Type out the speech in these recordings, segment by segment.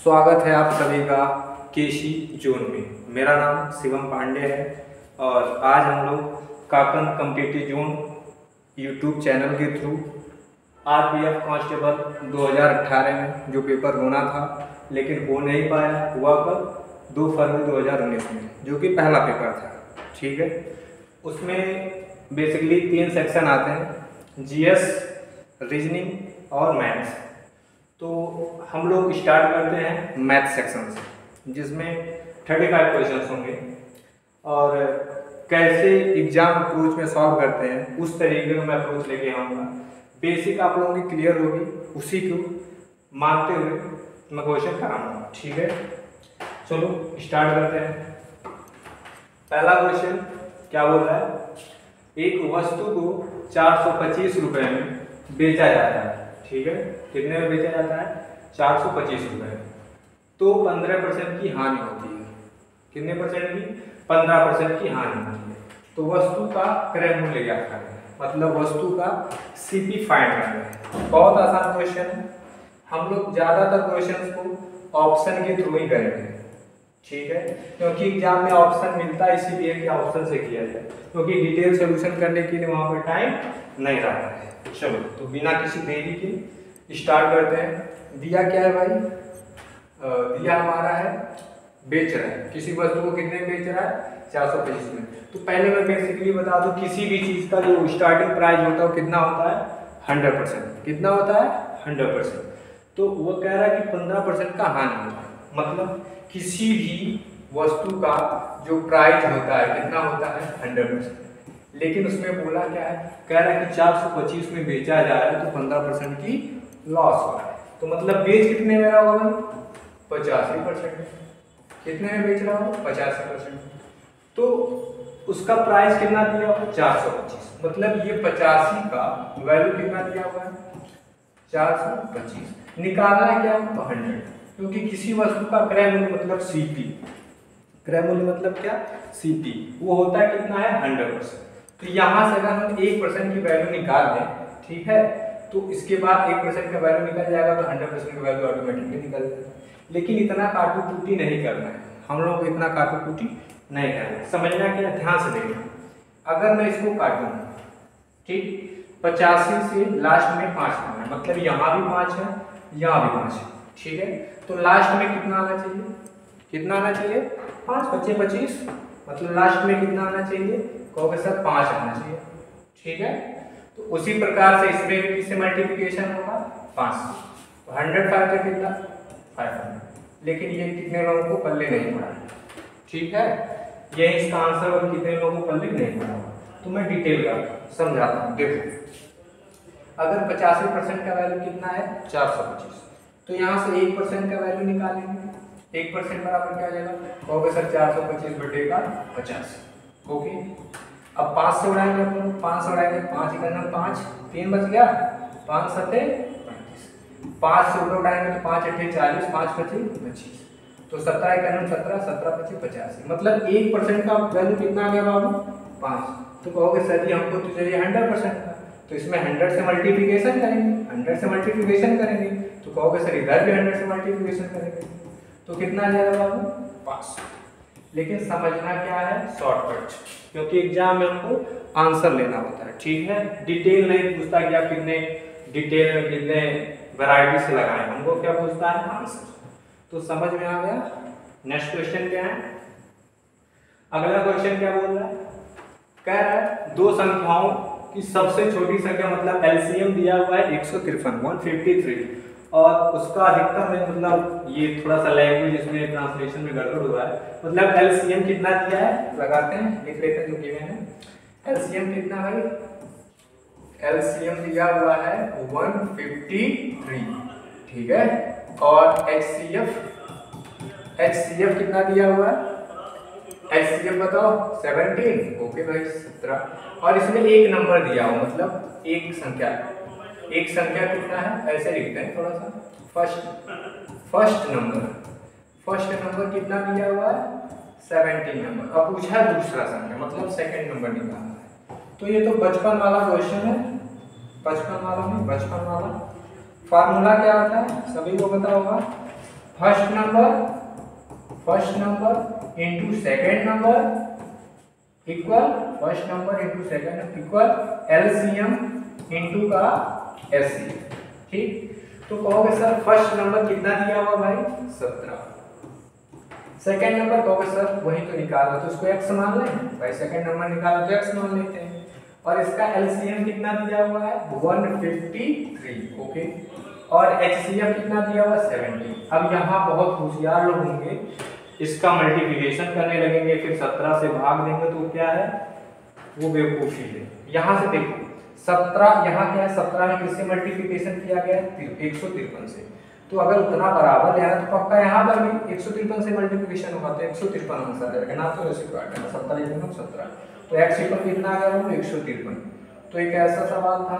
स्वागत है आप सभी का केसी जोन में। मेरा नाम शिवम पांडे है और आज हम लोग काकन कॉम्पिटिटिव जोन यूट्यूब चैनल के थ्रू आरपीएफ कांस्टेबल 2018 में जो पेपर होना था लेकिन हो नहीं पाया, हुआ कल 2 फरवरी 2019 में, जो कि पहला पेपर था। ठीक है, उसमें बेसिकली 3 सेक्शन आते हैं, जीएस, रीजनिंग और मैथ्स। तो हम लोग स्टार्ट करते हैं मैथ सेक्शन से, जिसमें 35 क्वेश्चंस होंगे और कैसे एग्जाम अप्रोच में सॉल्व करते हैं उस तरीके का मैं अप्रोच लेके आऊँगा। बेसिक आप लोगों की क्लियर होगी, उसी को मानते हुए मैं क्वेश्चन कराऊंगा। ठीक है, चलो स्टार्ट करते हैं। पहला क्वेश्चन क्या बोल रहा है, एक वस्तु को 425 रुपये में बेचा जाता है। ठीक है, कितने में बेचा जाता है? 425 रुपये। तो 15% की हानि होती है। कितने परसेंट की? 15% की हानि होती है। तो वस्तु का क्रय मूल्य ज्ञात करना है, मतलब वस्तु का सीपी फाइंड करना है। बहुत आसान क्वेश्चन है, हम लोग ज्यादातर क्वेश्चन को ऑप्शन के थ्रू ही करेंगे। ठीक है, क्योंकि एग्जाम में ऑप्शन मिलता है, इसीलिए कि ऑप्शन से किया जाए, क्योंकि डिटेल सोल्यूशन करने के लिए वहां पर टाइम नहीं रहता है। चलो, तो बिना किसी देरी के स्टार्ट करते हैं। दिया क्या है भाई? दिया हमारा है बेच रहा है, किसी वस्तु को कितने में बेच रहा है? 425 में। तो पहले मैं बेसिकली बता दूं, किसी भी चीज का जो स्टार्टिंग प्राइस होता है वो कितना होता है? 100%। कितना होता है? 100%। तो वो कह रहा है कि 15% का हानि होता है, मतलब किसी भी वस्तु का जो प्राइस होता है कितना होता है? 100%। लेकिन उसमें बोला क्या है, कह रहा है कि 425 में बेचा जा रहा है, तो 15% की लॉस हो रहा है। तो मतलब बेच कितने में रहा होगा? 85%। कितने में बेच रहा हो? 85%। तो उसका प्राइस कितना दिया होगा? 425। मतलब ये 85 का वैल्यू कितना दिया हुआ है? 425। निकालना है क्या? तो 100, क्योंकि किसी वस्तु का क्रय मूल्य मतलब सीपी, क्रय मूल्य मतलब क्या? सीपी, वो होता है कितना है? 100%। तो यहाँ से अगर हम 1% की वैल्यू निकाल दें, ठीक है, तो इसके बाद 1% का वैल्यू निकल जाएगा, तो 100% का वैल्यू ऑटोमेटिकली निकल जाएगा। लेकिन इतना काटू कुटी नहीं करना है, हम लोग को इतना काटू कुटी नहीं करना है। समझना क्या? ध्यान से देखना। अगर मैं इसको काटूँ, ठीक, 85 से लास्ट में 5 आना है, मतलब यहाँ भी 5 है, यहाँ भी 5 है। ठीक है, तो लास्ट में कितना आना चाहिए? कितना आना चाहिए? 5 बचे 25, मतलब लास्ट में कितना आना चाहिए? कहोगे सर 5 आना चाहिए। ठीक है, तो उसी प्रकार से इसमें भी किससे मल्टीप्लिकेशन होगा? 5 से। तो 105 का कितना? 500। लेकिन ये कितने लोगों को पल्ले नहीं पड़ा? ठीक है, ये इसका आंसर और कितने लोगों को पल्ले नहीं पड़ा? तो मैं डिटेल का समझाता हूँ। देखो, अगर 85% का वैल्यू कितना है? 425, तो यहाँ से 1% का वैल्यू निकालेंगे। 1% बराबर क्या आ जाएगा? कहोगे सर 425 बटेगा 50। ओके, अब 5 से उड़ाएंगे अपन, 5 से उड़ाएंगे, 5 इकन्ना 5, 3 बच गया, 5 सत्ते 35। 5 से उड़ाएंगे तो 5 अट्ठे 40, 5 पचे 25, तो 17 इकन्ना 17, 17 पचे 85, मतलब 1% का वैल्यू कितना आ गया बाबू? 5। तो कहोगे सर जी हमको तो चाहिए 100% का, तो इसमें 100 से मल्टीप्लिकेशन करेंगे, 100 से मल्टीप्लिकेशन करेंगे, तो कहोगे सर इधर भी 100 से मल्टीप्लिकेशन करेंगे, तो कितना आ जाएगा बाबू? 5। लेकिन समझना क्या है? शॉर्टकट, क्योंकि एग्जाम में हमको आंसर लेना होता है। ठीक है, डिटेल नहीं पूछता कि आप कितने डिटेल में कितने वैरायटी से लगाएं, हमको क्या पूछता है? आंसर। तो समझ में आ गया? नेक्स्ट क्वेश्चन क्या है? अगला क्वेश्चन क्या बोल रहा है? कह रहा है दो संख्याओं की सबसे छोटी संख्या, मतलब एलसीएम दिया हुआ है 153, 153, और उसका अधिकतम है, मतलब ये थोड़ा सा लैंग्वेज इसमें ट्रांसलेशन में गड़बड़ हुआ है, मतलब एलसीएम कितना दिया है? लगाते हैं, लिख लेते हैं जो गिवन है। एलसीएम कितना है? एलसीएम दिया हुआ है 153, ठीक है, और एचसीएफ कितना दिया हुआ है? एचसीएफ बताओ 17, ओके भाई 17, और इसमें एक नंबर दिया हुआ, मतलब एक संख्या कितना है? ऐसे लिखते हैं थोड़ा सा, फर्स्ट नंबर कितना दिया हुआ है? 17 नंबर। अब पूछा है दूसरा संख्या, मतलब सेकंड नंबर निकालना है। तो ये तो बचपन वाला क्वेश्चन है, बचपन वाला फार्मूला क्या आता है? सभी को पता होगा, first number into second number equal first number into second equal LCM into का एचसीएफ। ठीक, तो कहोगे सर फर्स्ट नंबर कितना दिया हुआ भाई 17, सेकेंड नंबर कहोगे सर वही तो निकाला तो उसको x मान लें भाई, सेकेंड नंबर निकाला तो x मान लेते हैं, और इसका एलसीएम कितना दिया हुआ है 153, ओके, और एचसीएफ कितना दिया हुआ 70। अब यहाँ बहुत होशियार लोग होंगे, इसका मल्टीप्लिकेशन करने लगेंगे फिर 17 से भाग देंगे तो क्या है वो बेवकूफी है। यहाँ से देखो 17 यहाँ क्या है 17 में किससे मल्टीप्लिकेशन किया गया है 153 से, तो अगर उतना बराबर लेना तो पक्का यहाँ पर भी 153 से मल्टीप्लिकेशन होगा तो 153 आंसर आ जाएगा ना, तो ऐसे काट देना 17 तो x इक्वल कितना आ गया 153। तो एक ऐसा सवाल था,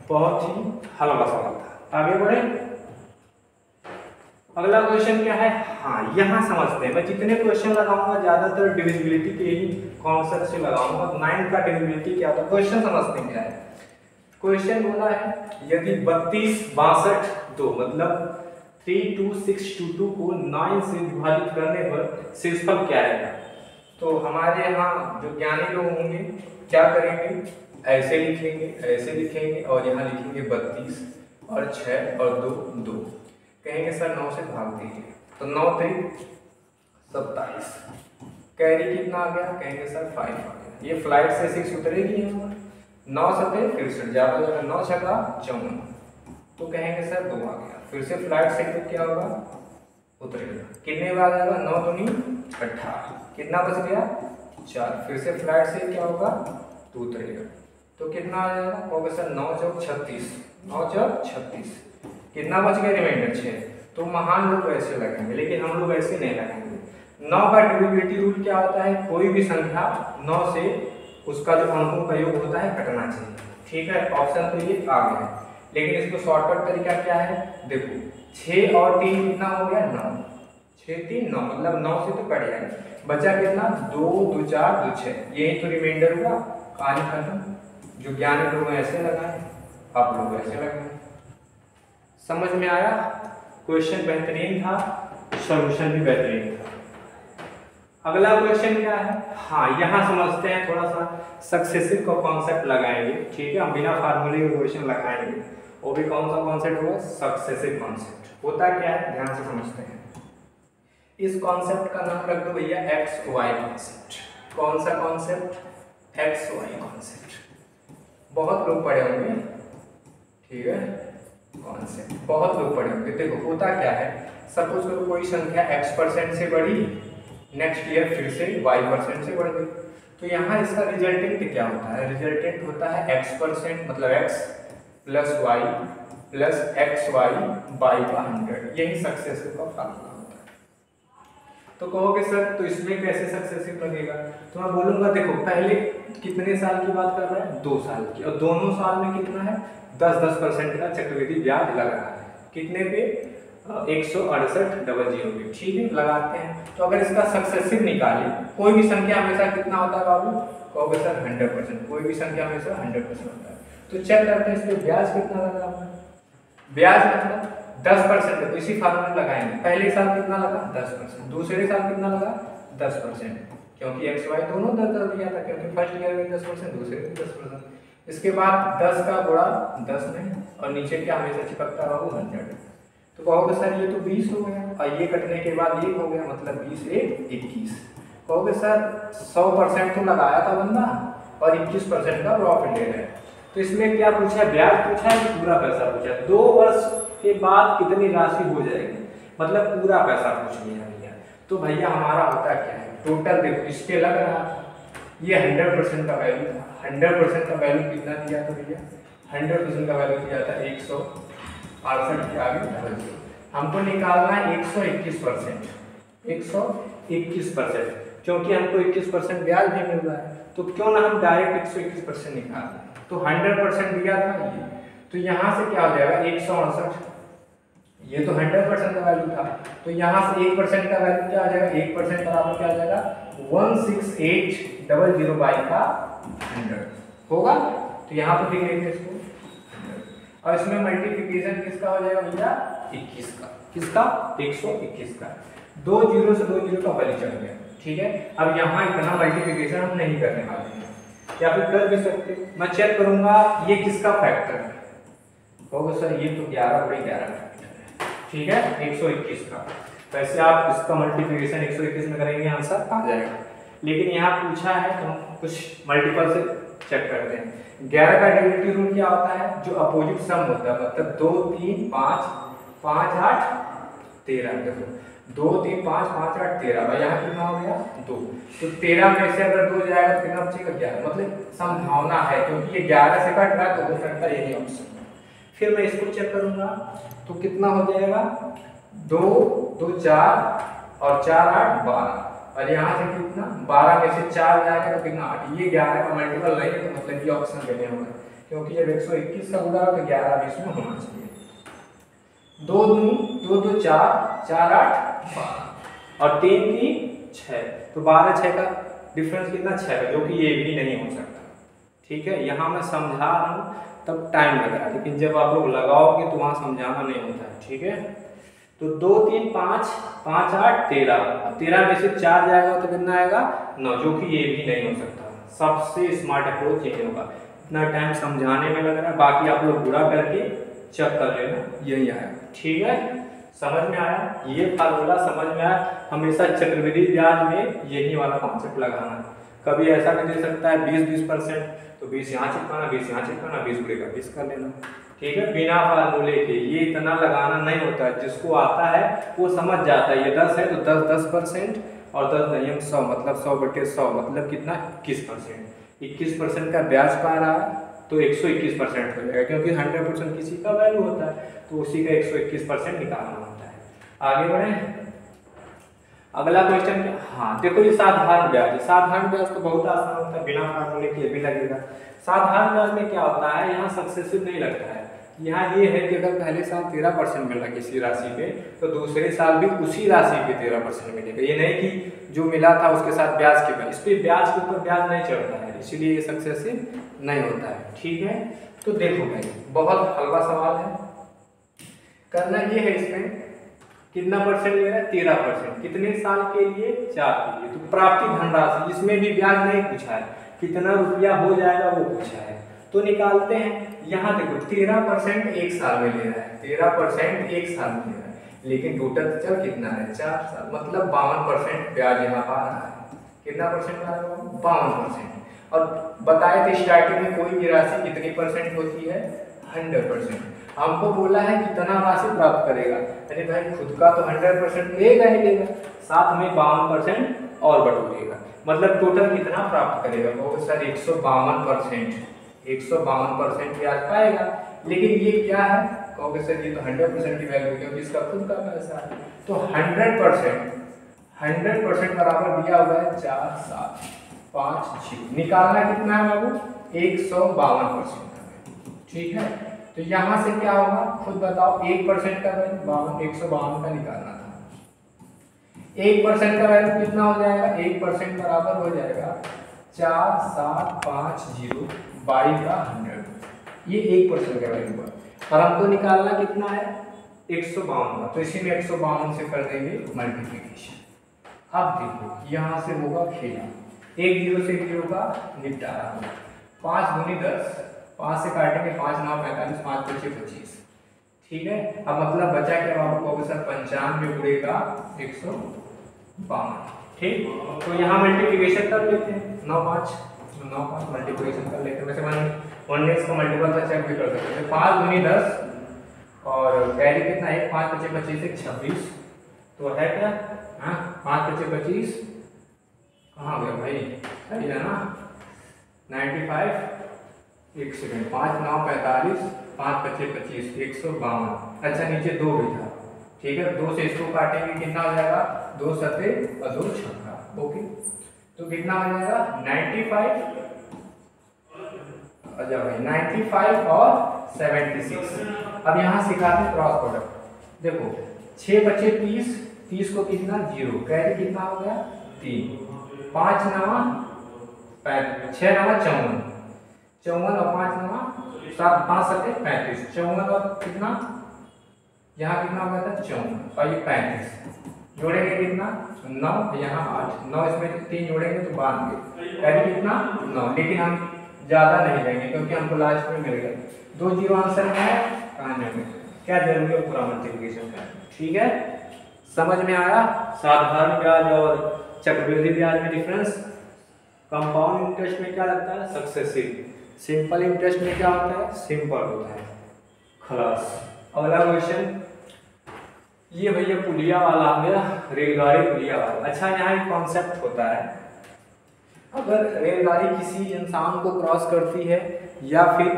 बहुत ही हल्का सवाल था। आगे बढ़े, अगला क्वेश्चन क्या है, हाँ यहाँ समझते हैं। मैं जितने क्वेश्चन लगाऊंगा ज्यादातर डिविजिबिलिटी के ही कॉन्सेप्ट से लगाऊंगा। 9 का डिविजिबिलिटी क्या होता है, क्वेश्चन समझते हैं क्या है। क्वेश्चन बोला है यदि 32 62 2 मतलब 32622 को 9 से विभाजित करने पर शेषफल क्या आएगा। तो हमारे यहाँ जो ज्ञानी लोग होंगे क्या करेंगे, ऐसे लिखेंगे और यहाँ लिखेंगे 32 और 6 और 2 2, कहेंगे सर 9 से भाग दीजिए तो 9 3 27, कैरी कितना आ गया, कहेंगे सर 5 आ गया। ये फ्लाइट से 6 उतरेगी यहाँ 9 7 63 ज्यादा जाएगा 9 6 54, तो कहेंगे सर 2 आ गया। फिर से फ्लाइट से क्या होगा उतरेगा, कितने बार आएगा 9 दूनी 18, कितना बच गया 4, फिर से फ्लाइट से क्या होगा तो उतरेगा तो कितना आ जाएगा, कहोगे सर 9 चौक 36, 9 चौक 36, कितना बच गया रिमाइंडर 6। तो महान लोग ऐसे लगेंगे लेकिन हम लोग ऐसे नहीं लगेंगे। 9 का डिविजिबिलिटी रूल क्या होता है, कोई भी संख्या 9 से उसका जो अंकों का योग होता है कटना चाहिए। ठीक है, ऑप्शन तो ये आ गया, लेकिन इसको शॉर्टकट तरीका क्या है, देखो 6 और 3 कितना हो गया 9, 6 3 9 मतलब 9 से तो कट जाएगा, बचा कितना 2 2 4 2 6, यही तो रिमाइंडर हुआ, कहानी खत्म। जो ज्ञानी लोग ऐसे लगाए आप लोग ऐसे लगाए। समझ में आया, क्वेश्चन बेहतरीन था, सॉल्यूशन भी बेहतरीन था। अगला क्वेश्चन क्या है, हाँ यहाँ समझते हैं थोड़ा सा सक्सेसिव का कॉन्सेप्ट लगाएंगे। ठीक है, हम बिना फार्मूले के क्वेश्चन लगाएंगे, वो भी कौन सा कॉन्सेप्ट होगा, सक्सेसिव कॉन्सेप्ट। होता क्या है ध्यान से समझते हैं। इस कॉन्सेप्ट का नाम रख दो भैया एक्स वाई कॉन्सेप्ट। कौन सा कॉन्सेप्ट, एक्स वाई कॉन्सेप्ट, बहुत लोग पढ़े होंगे। ठीक है, कॉन्सेप्ट बहुत लोग पढ़े होंगे। देखो होता क्या है, सपोज करो कोई संख्या x% से बढ़ी, नेक्स्ट ईयर फिर से y% से बढ़ गई, तो यहाँ इसका रिजल्टेंट क्या होता है, रिजल्टेंट होता है x% मतलब x plus y plus xy by का 100, यही सक्सेसिव का फार्मूला होता है। तो कहोगे सर तो इसमें कैसे सक्सेसिव लगेगा, तो मैं बोलूंगा देखो पहले कितने साल की बात कर रहा है 2 साल की, और दोनों साल में कितना है 10% का चक्रवृद्धि ब्याज लग रहा है, कितने पे 168,000 पे। ठीक है, लगाते हैं। तो अगर इसका सक्सेसिव निकाले, कोई भी संख्या हमेशा कितना होता है बाबू, कहोगे सर 100%, कोई भी संख्या हमेशा 100% होता है। तो चेक करते हैं इसमें ब्याज कितना लगा हुआ है, ब्याज मतलब 10%, तो इसी फार्मूला लगाएंगे। पहले साल कितना लगा 10%, दूसरे साल कितना लगा 10%, क्योंकि एक्स वाई दोनों 10 दिया था, क्योंकि फर्स्ट ईयर में 10% दूसरे में 10%। इसके बाद 10 का गुणा 10 में, और नीचे क्या हमेशा चिपकता रहा 100। तो कहोगे सर ये तो 20 हो गया, और ये कटने के बाद 1 हो गया, मतलब 20 1 21। कहोगे सर 100% तो लगाया था बंदा और 21% का प्रॉफिट ले रहा है। तो इसमें क्या पूछा है, ब्याज पूछा है कि पूरा पैसा पूछा है। 2 वर्ष के बाद कितनी राशि हो जाएगी, मतलब पूरा पैसा पूछ लिया भैया। तो भैया हमारा होता क्या है, टोटल देखो इस पे लग रहा है, ये 100% का वैल्यू था, 100% का वैल्यू कितना दिया था भैया, 100% का वैल्यू दिया था 168 के आगे डबल जीरो। हमको निकालना है 121%, 121%, क्योंकि हमको 21% ब्याज भी मिल रहा है, तो क्यों ना हम डायरेक्ट 121% निकाल लें। तो 100% दिया था ये, तो यहाँ से क्या हो जाएगा 168, ये तो 100% का वैल्यू था, तो यहाँ से 1% का वैल्यू क्या आ जाएगा, 1% बराबर क्या आ जाएगा 168,000 बाई का 100 होगा। तो यहाँ पर लिख लेंगे इसको। और इसमें मल्टीप्लिकेशन किसका हो जाएगा भैया 21 का, किसका 121 का, 2 जीरो से 2 जीरो का बलि चढ़ गया। ठीक है, अब यहाँ इतना मल्टीप्लिकेशन हम नहीं करने वाले हैं, या फिर कर भी सकते हो। मैं चेक करूंगा ये किसका फैक्टर है, कहोगे सर ये तो 11/11 फैक्टर है। ठीक है, 121 का। वैसे आप इसका मल्टीप्लिकेशन 121 में करेंगे आंसर आ जाएगा, लेकिन यहाँ पूछा है तो हम कुछ मल्टीपल से चेक करते हैं। 11 का डेरिवेटिव रूल क्या होता है, जो अपोजिट सम होता है, मतलब 2 3 5 5 8 13। देखो 2 3 5 5 8 13, और यहाँ कितना हो गया 2, तो 13 में से अगर 2 जाएगा तो कितना बचेगा 11, मतलब संभावना है, क्योंकि ये 11 से कट रहा है तो हो सकता है यही ऑप्शन। फिर मैं इसको चेक करूंगा तो कितना हो जाएगा 2 2 4 और 4 8 12, और यहाँ से कितना 12 में से 4 जाएगा तो कितना 8, ये 11 का मल्टीपल नहीं है, तो मतलब ये ऑप्शन देने होगा, क्योंकि जब 121 का गुणा तो 11 भी इसमें होना चाहिए। 2 2 2 4 4 8 12 और 3 3 6, तो 12 6 का डिफरेंस कितना 6 का, जो कि ये भी नहीं हो सकता। ठीक है, यहाँ मैं समझा रहा हूँ तब टाइम लग रहा है, लेकिन जब आप लोग लगाओगे तो वहाँ समझाना नहीं होता है। ठीक है, तो 2 3 5 5 8 13, 13 में से 4 जाएगा तो कितना आएगा 9, जो कि ये भी नहीं हो सकता। सबसे स्मार्ट अप्रोच यही होगा, इतना टाइम समझाने में लग रहा है, बाकी आप लोग पूरा करके चेक कर लेना, यही आएगा। ठीक है, समझ में आया, ये फार्मूला समझ में आया। हमेशा चक्रवृद्धि ब्याज में यही वाला कॉन्सेप्ट लगाना है। कभी ऐसा भी दे सकता है 20% तो 20 यहाँ चिपकाना, 20 यहाँ चिपकाना, 20 गुणा 20 कर लेना। ठीक है, बिना फार्मूले के ये इतना लगाना नहीं होता है, जिसको आता है वो समझ जाता है। ये 10 है तो 10% और 10 नहीं 100, मतलब 100/100 मतलब कितना 21%। 21% का ब्याज पा रहा है तो 121% हो जाएगा, क्योंकि 100% किसी का वैल्यू होता है, तो उसी का 121% निकालना होता है। आगे बढ़े, अगला क्वेश्चन। हाँ देखो, ये साधारण ब्याज है। साधारण ब्याज तो बहुत आसान होता है, बिना फार्मूले के भी लगेगा। साधारण ब्याज में क्या होता है, यहाँ सक्सेसिव नहीं लगता है। यहाँ ये है कि अगर पहले साल 13% मिला किसी राशि पे, तो दूसरे साल भी उसी राशि पे 13% मिलेगा। ये नहीं कि जो मिला था उसके साथ ब्याज के ऊपर, इस पर ब्याज के ऊपर ब्याज नहीं चढ़ता है, इसीलिए ये सक्सेसिव नहीं होता है। ठीक है, तो देखो भाई बहुत हल्का सवाल है। करना ये है, इसमें कितना परसेंट ले रहा है 13%, कितने साल के लिए 4 के लिए। तो प्राप्ति धनराशि, इसमें भी ब्याज नहीं पूछा है, कितना रुपया हो जाएगा वो पूछा है, तो निकालते हैं। यहाँ देखो 13% एक साल में ले रहा है, 13% एक साल में ले रहा है, लेकिन टोटल चल कितना है 4 साल, मतलब 52% ब्याज यहाँ पर आ रहा है। कितना परसेंट आ रहा है 52%। और बताए थे स्टार्टिंग में कोई भी राशि कितनी परसेंट होती है 100%। हमको बोला है कितना राशि प्राप्त करेगा, अरे भाई खुद का तो 100% लेगा ही लेगा, साथ में 52% और बटोरेगा, मतलब टोटल कितना प्राप्त करेगा वो सर 152% ब्याज पाएगा। लेकिन ये क्या है, कहोगे सर ये तो 100% की वैल्यू, क्योंकि इसका खुद का पैसा है। तो 100% बराबर दिया हुआ है 4 7 5 0, निकालना कितना है बाबू 152%। ठीक है, तो यहाँ से क्या होगा खुद बताओ, 1% का वैल्यू 152 का निकालना था। 1% का वैल्यू कितना हो जाएगा, 1% बराबर हो जाएगा 4 7 5 0 22 का 100, ये 1% का वैल्यू है। और हमको निकालना कितना है 152 का, तो इसी में 152 से कर देंगे मल्टीप्लिकेशन। अब देखो यहाँ से होगा खेला, 1 0 से 1 0 का निपटारा होगा। 5 दूनी 10, 5 से काटेंगे 5 9 45, 5 5 25। ठीक है, अब मतलब बचा क्या बाबू, कहोगे सर 95 गुणे का 152। ठीक, तो यहाँ मल्टीप्लिकेशन कर लेते हैं, 9 5 मल्टीप्लिकेशन कर लेते हैं। वैसे 1 का मल्टीपल था चेक भी कर सकते हैं। 5 दूनी 10 और कैरी कितना है 5 5 25 1 26, तो है क्या 5 5 25, कहाँ गया भाई, सही है ना 95, 1 सेकंड 5 9 45, 5 5 25 152। अच्छा नीचे 2 भी था, ठीक है 2 से इसको काटेंगे कितना हो जाएगा 2 सत्ते और 2 छक्का। ओके, तो कितना हो जाएगा 95, अच्छा भाई 95 और 76। अब यहाँ सिखाते हैं क्रॉस प्रोडक्ट। देखो 6 बचे 30, 30 को कितना 0, कैरी कितना हो गया 3, 5 9 6 9 54, 54 और 5 नवा 7, 5 7 35, 54 और कितना यहाँ कितना हो गया था 54 और ये 35 जोड़ेंगे कितना 9, यहाँ 8, 9 इसमें 3 जोड़ेंगे तो 92, यानी कितना 9। लेकिन हम ज़्यादा नहीं लेंगे क्योंकि हमको लास्ट में मिल गया 2 जीरो आंसर में है, कहाँ जाएंगे, क्या जरूरी है पूरा मल्टीप्लिकेशन का। ठीक है, समझ में आया साधारण ब्याज और चक्रवृद्धि ब्याज में डिफरेंस। कंपाउंड इंटरेस्ट में क्या लगता है सक्सेसिव, सिंपल इंटरेस्ट में क्या होता है सिंपल होता है। खलास, अगला क्वेश्चन, ये भैया पुलिया वाला आ गया, रेलगाड़ी पुलिया वाला। अच्छा, यहाँ एक कॉन्सेप्ट होता है, अगर रेलगाड़ी किसी इंसान को क्रॉस करती है या फिर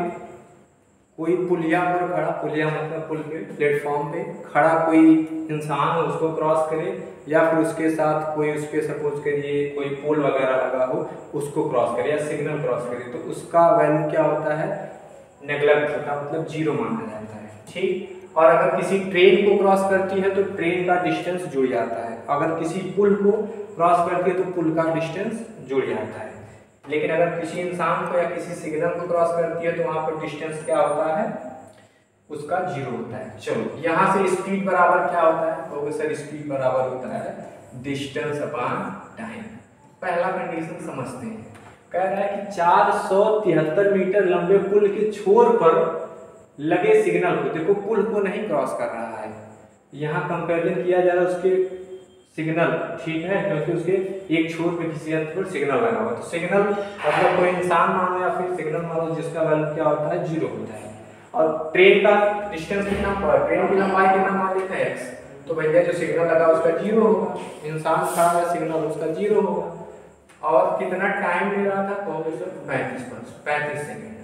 कोई पुलिया पर खड़ा, पुलिया मतलब पुल पे प्लेटफॉर्म पे खड़ा कोई इंसान हो उसको क्रॉस करे, या फिर उसके साथ कोई उस पर सपोज करिए कोई पोल वगैरह लगा हो उसको क्रॉस करे या सिग्नल क्रॉस करे, तो उसका वैल्यू क्या होता है नेग्लेक्ट होता है, मतलब जीरो माना जाता है। ठीक, और अगर किसी ट्रेन को क्रॉस करती है तो ट्रेन का डिस्टेंस जुड़ जाता है, अगर किसी पुल को क्रॉस करती है तो पुल का डिस्टेंस जुड़ जाता है। लेकिन अगर किसी इंसान को या किसी सिग्नल को क्रॉस करती है तो वहां पर डिस्टेंस क्या होता है उसका जीरो होता है। चलो, यहाँ से स्पीड बराबर क्या होता है, तो सर स्पीड बराबर होता है डिस्टेंस अपॉन टाइम। पहला कंडीशन समझते हैं, कह रहा है कि 473 मीटर लंबे पुल के छोर पर लगे सिग्नल को, देखो पुल को नहीं क्रॉस कर रहा है, यहाँ कंपेरिजन किया जा रहा है उसके सिग्नल, ठीक है, क्योंकि उसके एक छोर पे किसी अंत पर सिग्नल लगा हुआ, तो सिग्नल मतलब कोई इंसान मानो या फिर सिग्नल मानो जिसका वैल्यू क्या होता है जीरो होता है। और ट्रेन का डिस्टेंस कितना, ट्रेन की लंबाई कितना मान लेते हैं x, तो भैया जो सिग्नल लगा उसका जीरो होगा, इंसान खड़ा है सिग्नल उसका जीरो होगा। और कितना टाइम ले रहा था, तो 35 सेकेंड।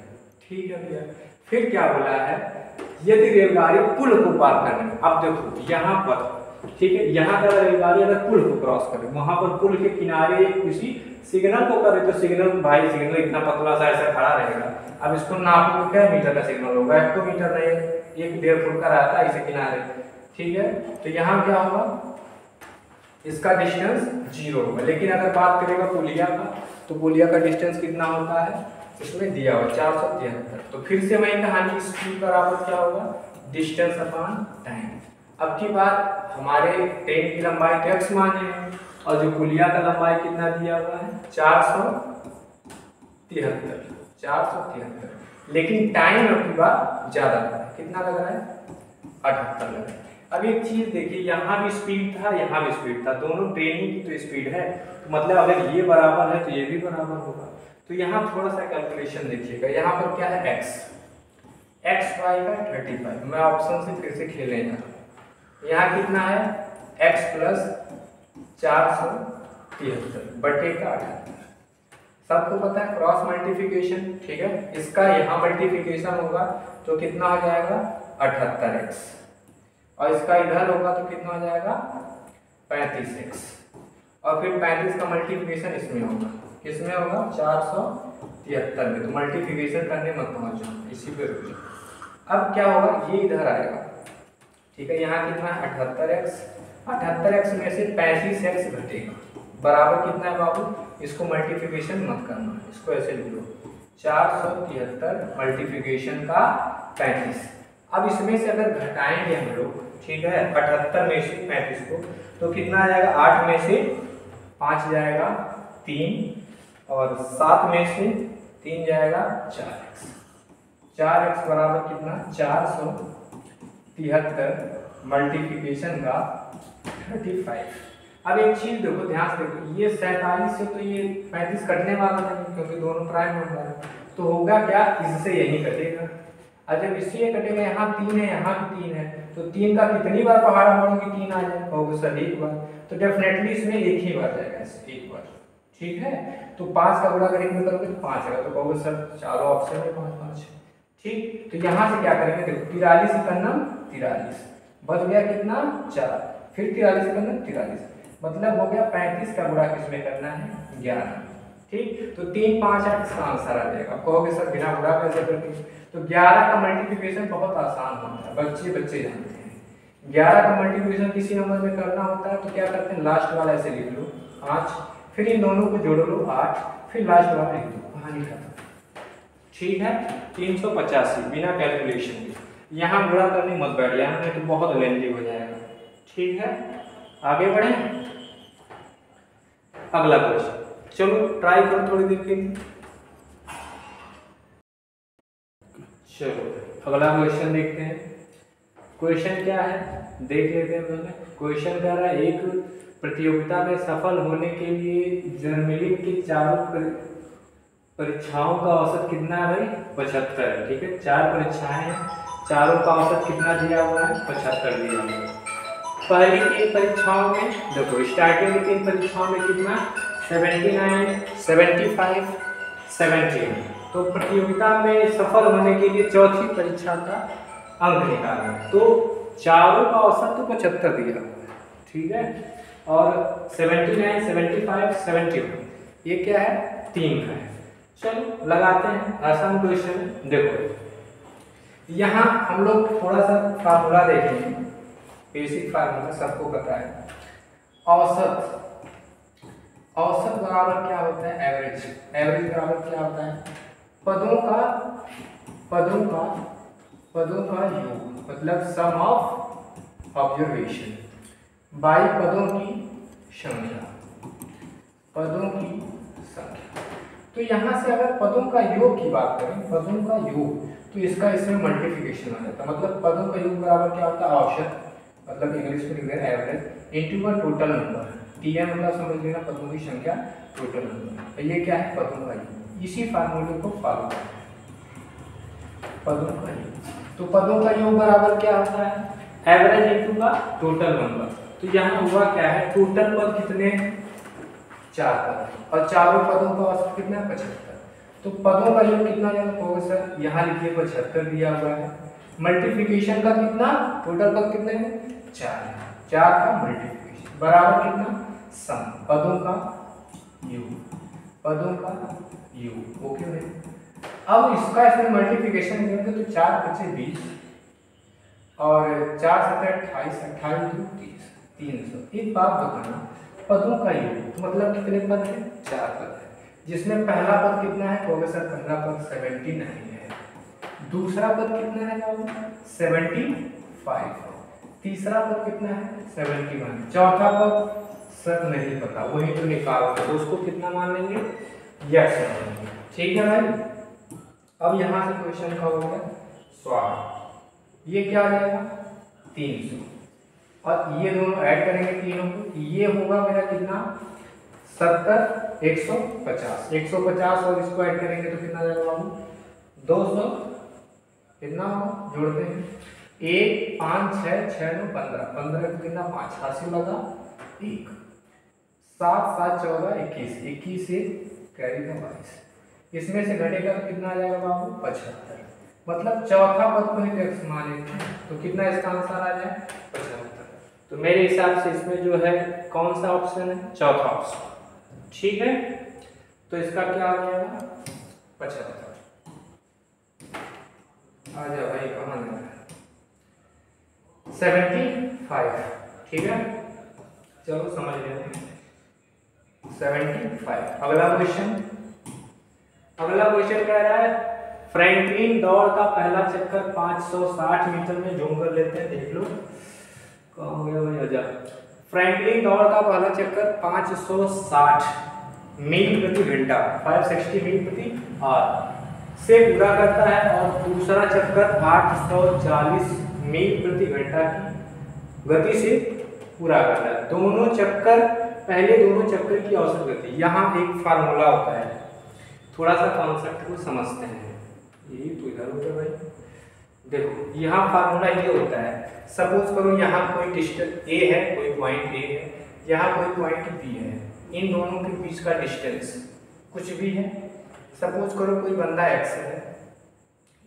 ठीक है भैया, फिर क्या बोला है, यदि रेलगाड़ी पुल को पार करने, अब देखो यहाँ पर, ठीक है, यहाँ का रेलगाड़ी अगर पुल को क्रॉस करे, वहां पर पुल के किनारे किसी सिग्नल को करे, तो सिग्नल भाई सिग्नल इतना पतला सा ऐसा खड़ा रहेगा, अब इसको नापो तो क्या मीटर का सिग्नल होगा, 1 मीटर नहीं 1.5 फुट का रहता है इसे किनारे। ठीक है, तो यहाँ क्या होगा इसका डिस्टेंस जीरो होगा। लेकिन अगर बात करेगा पुलिया का, तो पुलिया का डिस्टेंस कितना होता है इसमें दिया हुआ 473। तो फिर से वही कहानी, स्पीड बराबर क्या होगा डिस्टेंस अपॉन टाइम। अब की बात, हमारे ट्रेन की लंबाई तो x माने हैं और जो पुलिया का लंबाई कितना दिया हुआ है 473, लेकिन टाइम अब की बात ज्यादा लग रहा है, कितना लग रहा है 78 लग रहा है। अब एक चीज देखिए, यहाँ भी स्पीड था यहाँ भी स्पीड था, दोनों ट्रेन की तो स्पीड है, तो मतलब अगर ये बराबर है तो ये भी बराबर होगा। तो यहाँ थोड़ा सा कैलकुलेशन देखिएगा, यहाँ पर क्या है x y का 35, मैं ऑप्शन से फिर से खेले यहाँ कितना है x प्लस 473 बटे का 78, सबको पता है क्रॉस मल्टीप्लिकेशन। ठीक है, इसका यहाँ मल्टीप्लिकेशन होगा तो कितना हो जाएगा 78x, और इसका इधर होगा तो कितना हो जाएगा 35x, और फिर 35 का मल्टीप्लिकेशन इसमें होगा, किसमें होगा 473 में, तो मल्टीप्लिकेशन करने मत पहुंच जाओ, इसी पे रुक जाओ। अब क्या होगा, ये इधर आएगा, ठीक है, यहाँ कितना है 78x में से 35x घटेगा, बराबर कितना है बाबू, इसको मल्टीप्लिकेशन मत करना, इसको ऐसे लिख लो 473 मल्टीप्लिकेशन का 35। अब इसमें से अगर घटाएंगे हम लोग, ठीक है, 78 में से 35 को, तो कितना आ जाएगा, 8 में से 5 जाएगा 3, और 7 में से 3 जाएगा 4x बराबर कितना 473 मल्टीप्लिकेशन का 35। अब एक चीज देखो, ध्यान से देखो, ये 47 से तो ये 35 कटने वाला नहीं, क्योंकि दोनों प्राइम नंबर है, तो होगा क्या, इससे यही कटेगा, और जब इससे ये कटेगा, यहाँ 3 है यहाँ भी 3 है, तो 3 का कितनी बार पहाड़ा मारोगे 3 आ जाए, कहोगे सर एक बार, तो डेफिनेटली इसमें एक ही बार जाएगा, एक बार। ठीक है, तो 5 का गुणा करेंगे करोगे तो 5 आएगा, तो कहोगे सर चारों ऑप्शन में 5 5। ठीक, तो यहाँ से क्या करेंगे, देखो 43 इकन्नम 43 बच गया कितना 4, फिर 43 इकन्नम 43, मतलब हो गया 35 का गुणा किसमें करना है 11। ठीक, तो 3 5 8 इसका आंसर आ जाएगा। कहोगे सर बिना गुणा कैसे करते, तो 11 का मल्टीप्लिकेशन बहुत आसान होता है, बच्चे जानते हैं। 11 का मल्टीप्लिकेशन किसी नंबर में करना होता है तो क्या करते हैं, लास्ट वाला ऐसे लिख लो 5, फिर इन दोनों को जोड़ लो 8, फिर लास्ट वाला लिख दो, कहानी खत्म। ठीक है 385 बिना कैलकुलेशन के। यहाँ गुणा करने मत बैठ जाना, नहीं तो बहुत लेंदी हो जाएगा। ठीक है आगे बढ़े, अगला क्वेश्चन, चलो ट्राई करो थोड़ी देर के लिए। चलो अगला क्वेश्चन देखते हैं। क्वेश्चन क्या है देख लेते हैं पहले। क्वेश्चन कह रहा है एक प्रतियोगिता में सफल होने के लिए जर्मनिक की चारों परीक्षाओं का औसत कितना है भाई 75 है। ठीक है 4 परीक्षाएं हैं, चारों का औसत कितना दिया हुआ है 75 दिया हुआ है। पहली 3 परीक्षाओं में देखो स्टार्टिंग में 3 परीक्षाओं में कितना 79, 75, 70। तो प्रतियोगिता में सफल होने के लिए चौथी परीक्षा का अंक निकालना, तो चारों का औसत तो 75 दिया हुआ है। ठीक है और 79, 75, 71 ये क्या है 3 का है। चलो लगाते हैं, आसान क्वेश्चन है। देखो यहाँ हम लोग थोड़ा सा फार्मूला देखेंगे, बेसिक फार्मूला सबको पता है। औसत बराबर क्या होता है एवरेज। एवरेज बराबर क्या होता है पदों का योग, मतलब सम ऑफ ऑब्जर्वेशन बाई पदों की संख्या। तो यहाँ से अगर पदों का योग की बात करें, पदों का योग, तो इसका इसमें मल्टीप्लिकेशन हो जाता है। मतलब पदों का योग बराबर क्या होता है औसत, मतलब इंग्लिश में लिख रहे हैं एवरेज, इनटू का टोटल नंबर। टीएम मतलब समझ लेना पदों की संख्या टोटल नंबर। तो ये क्या है पदों का योग। इसी फार्मूले को फॉलो करें पदों का योग। तो पदों का योग बराबर क्या होता है एवरेज इनटू का टोटल नंबर। तो यहाँ हुआ क्या है टोटल पद कितने 4 पद और चारों पदों का औसत कितना 75। तो पदों का योग कितना होगा सर, यहाँ लिखिए 75 दिया हुआ है। मल्टीप्लिकेशन का कितना टोटल पद कितने हैं 4 है, 4 का मल्टीप्लिकेशन बराबर कितना सम पदों का योग। ओके भाई, अब इसका इसमें मल्टीप्लिकेशन करेंगे तो 4 बचे 20 और 4 7 28, 28 2 30, 300। एक बात बताना पदों का योग मतलब कितने पद है 4 पद है, जिसमें पहला पद कितना है कहोगे सर पहला पद 79 है, दूसरा पद कितना है 75, तीसरा पद कितना है 71, चौथा पद सर नहीं पता वही तो निकालो, तो उसको कितना मान लेंगे यस मान लेंगे। ठीक है भाई, अब यहाँ से क्वेश्चन का हो गया सॉल्व। ये क्या आ जाएगा 300 और ये दोनों ऐड करेंगे तीनों को, ये होगा मेरा कितना 70, 150, 150 और इसको ऐड करेंगे तो कितना जाएगा बाबू 200। कितना होगा जोड़ते हैं 1 5 6 6 9 15, 15 को कितना 5 हासिल लगा 1, 7 7 14 21, 21 से कैरी का 22, इसमें से घटेगा तो कितना आ जाएगा बाबू 75। मतलब चौथा पद को ही x माने तो कितना इसका आंसर आ जाए 75। तो मेरे हिसाब से इसमें जो है कौन सा ऑप्शन है चौथा ऑप्शन। ठीक है तो इसका क्या आ जाएगा 75। आ जाओ भाई कहाँ लगा 75। ठीक है चलो समझ लेते हैं 75। अगला क्वेश्चन कह रहा है फ्रैंकलिन दौड़ का पहला चक्कर 560 मीटर में जूम कर लेते हैं, देख लो कहाँ हो गया भाई आजा। फ्रैंकलिन दौड़ का पहला चक्कर 560 मील प्रति घंटा 560 मील प्रति आवर से पूरा करता है और दूसरा चक्कर 840 मील प्रति घंटा की गति से पूरा करता है। दोनों चक्कर की औसत गति। यहाँ एक फार्मूला होता है, थोड़ा सा कॉन्सेप्ट को समझते हैं। यही तो इधर होता है भाई, देखो यहाँ फार्मूला ये होता है, सपोज करो यहाँ कोई डिस्टेंस ए है, कोई पॉइंट ए है, यहाँ कोई पॉइंट बी है, इन दोनों के बीच का डिस्टेंस कुछ भी है। सपोज करो कोई बंदा एक्स है,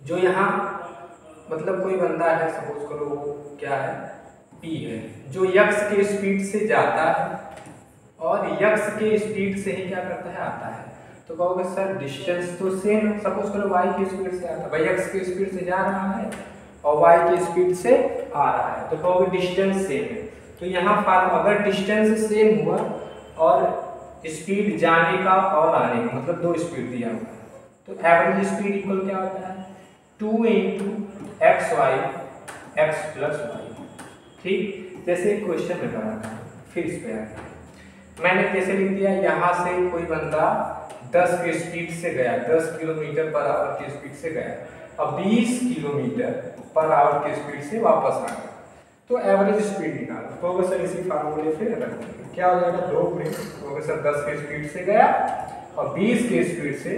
जो यहाँ मतलब कोई बंदा है, सपोज करो वो क्या है पी है, जो यक्स के स्पीड से जाता है और यक्स के स्पीड से ही क्या करता है आता है। तो कहोगे सर डिस्टेंस तो सेम, सपोज करो वाई की स्पीड से आता है, भाई एक्स की स्पीड से जा रहा है और वाई की स्पीड से आ रहा है, तो कहोगे डिस्टेंस सेम है। तो यहाँ अगर डिस्टेंस सेम हुआ और स्पीड जाने का और आने का मतलब 2 स्पीड दिया हुआ, तो एवरेज स्पीड इक्वल क्या होता है 2 into X Y X plus Y. ठीक, जैसे एक क्वेश्चन में बना था, फिर इस पे आते हैं। मैंने जैसे लिख दिया, यहाँ से कोई बंदा 10 की स्पीड से गया, 10 किलोमीटर पर आवर की स्पीड से गया, अब 20 किलोमीटर पर आवर की स्पीड से वापस आ गया, तो एवरेज स्पीड निकालो। प्रोफेसर इसी फार्मूले पे रखेंगे, क्या हो जाएगा 2 गुणे प्रोफेसर 10 की स्पीड से गया और 20 की स्पीड से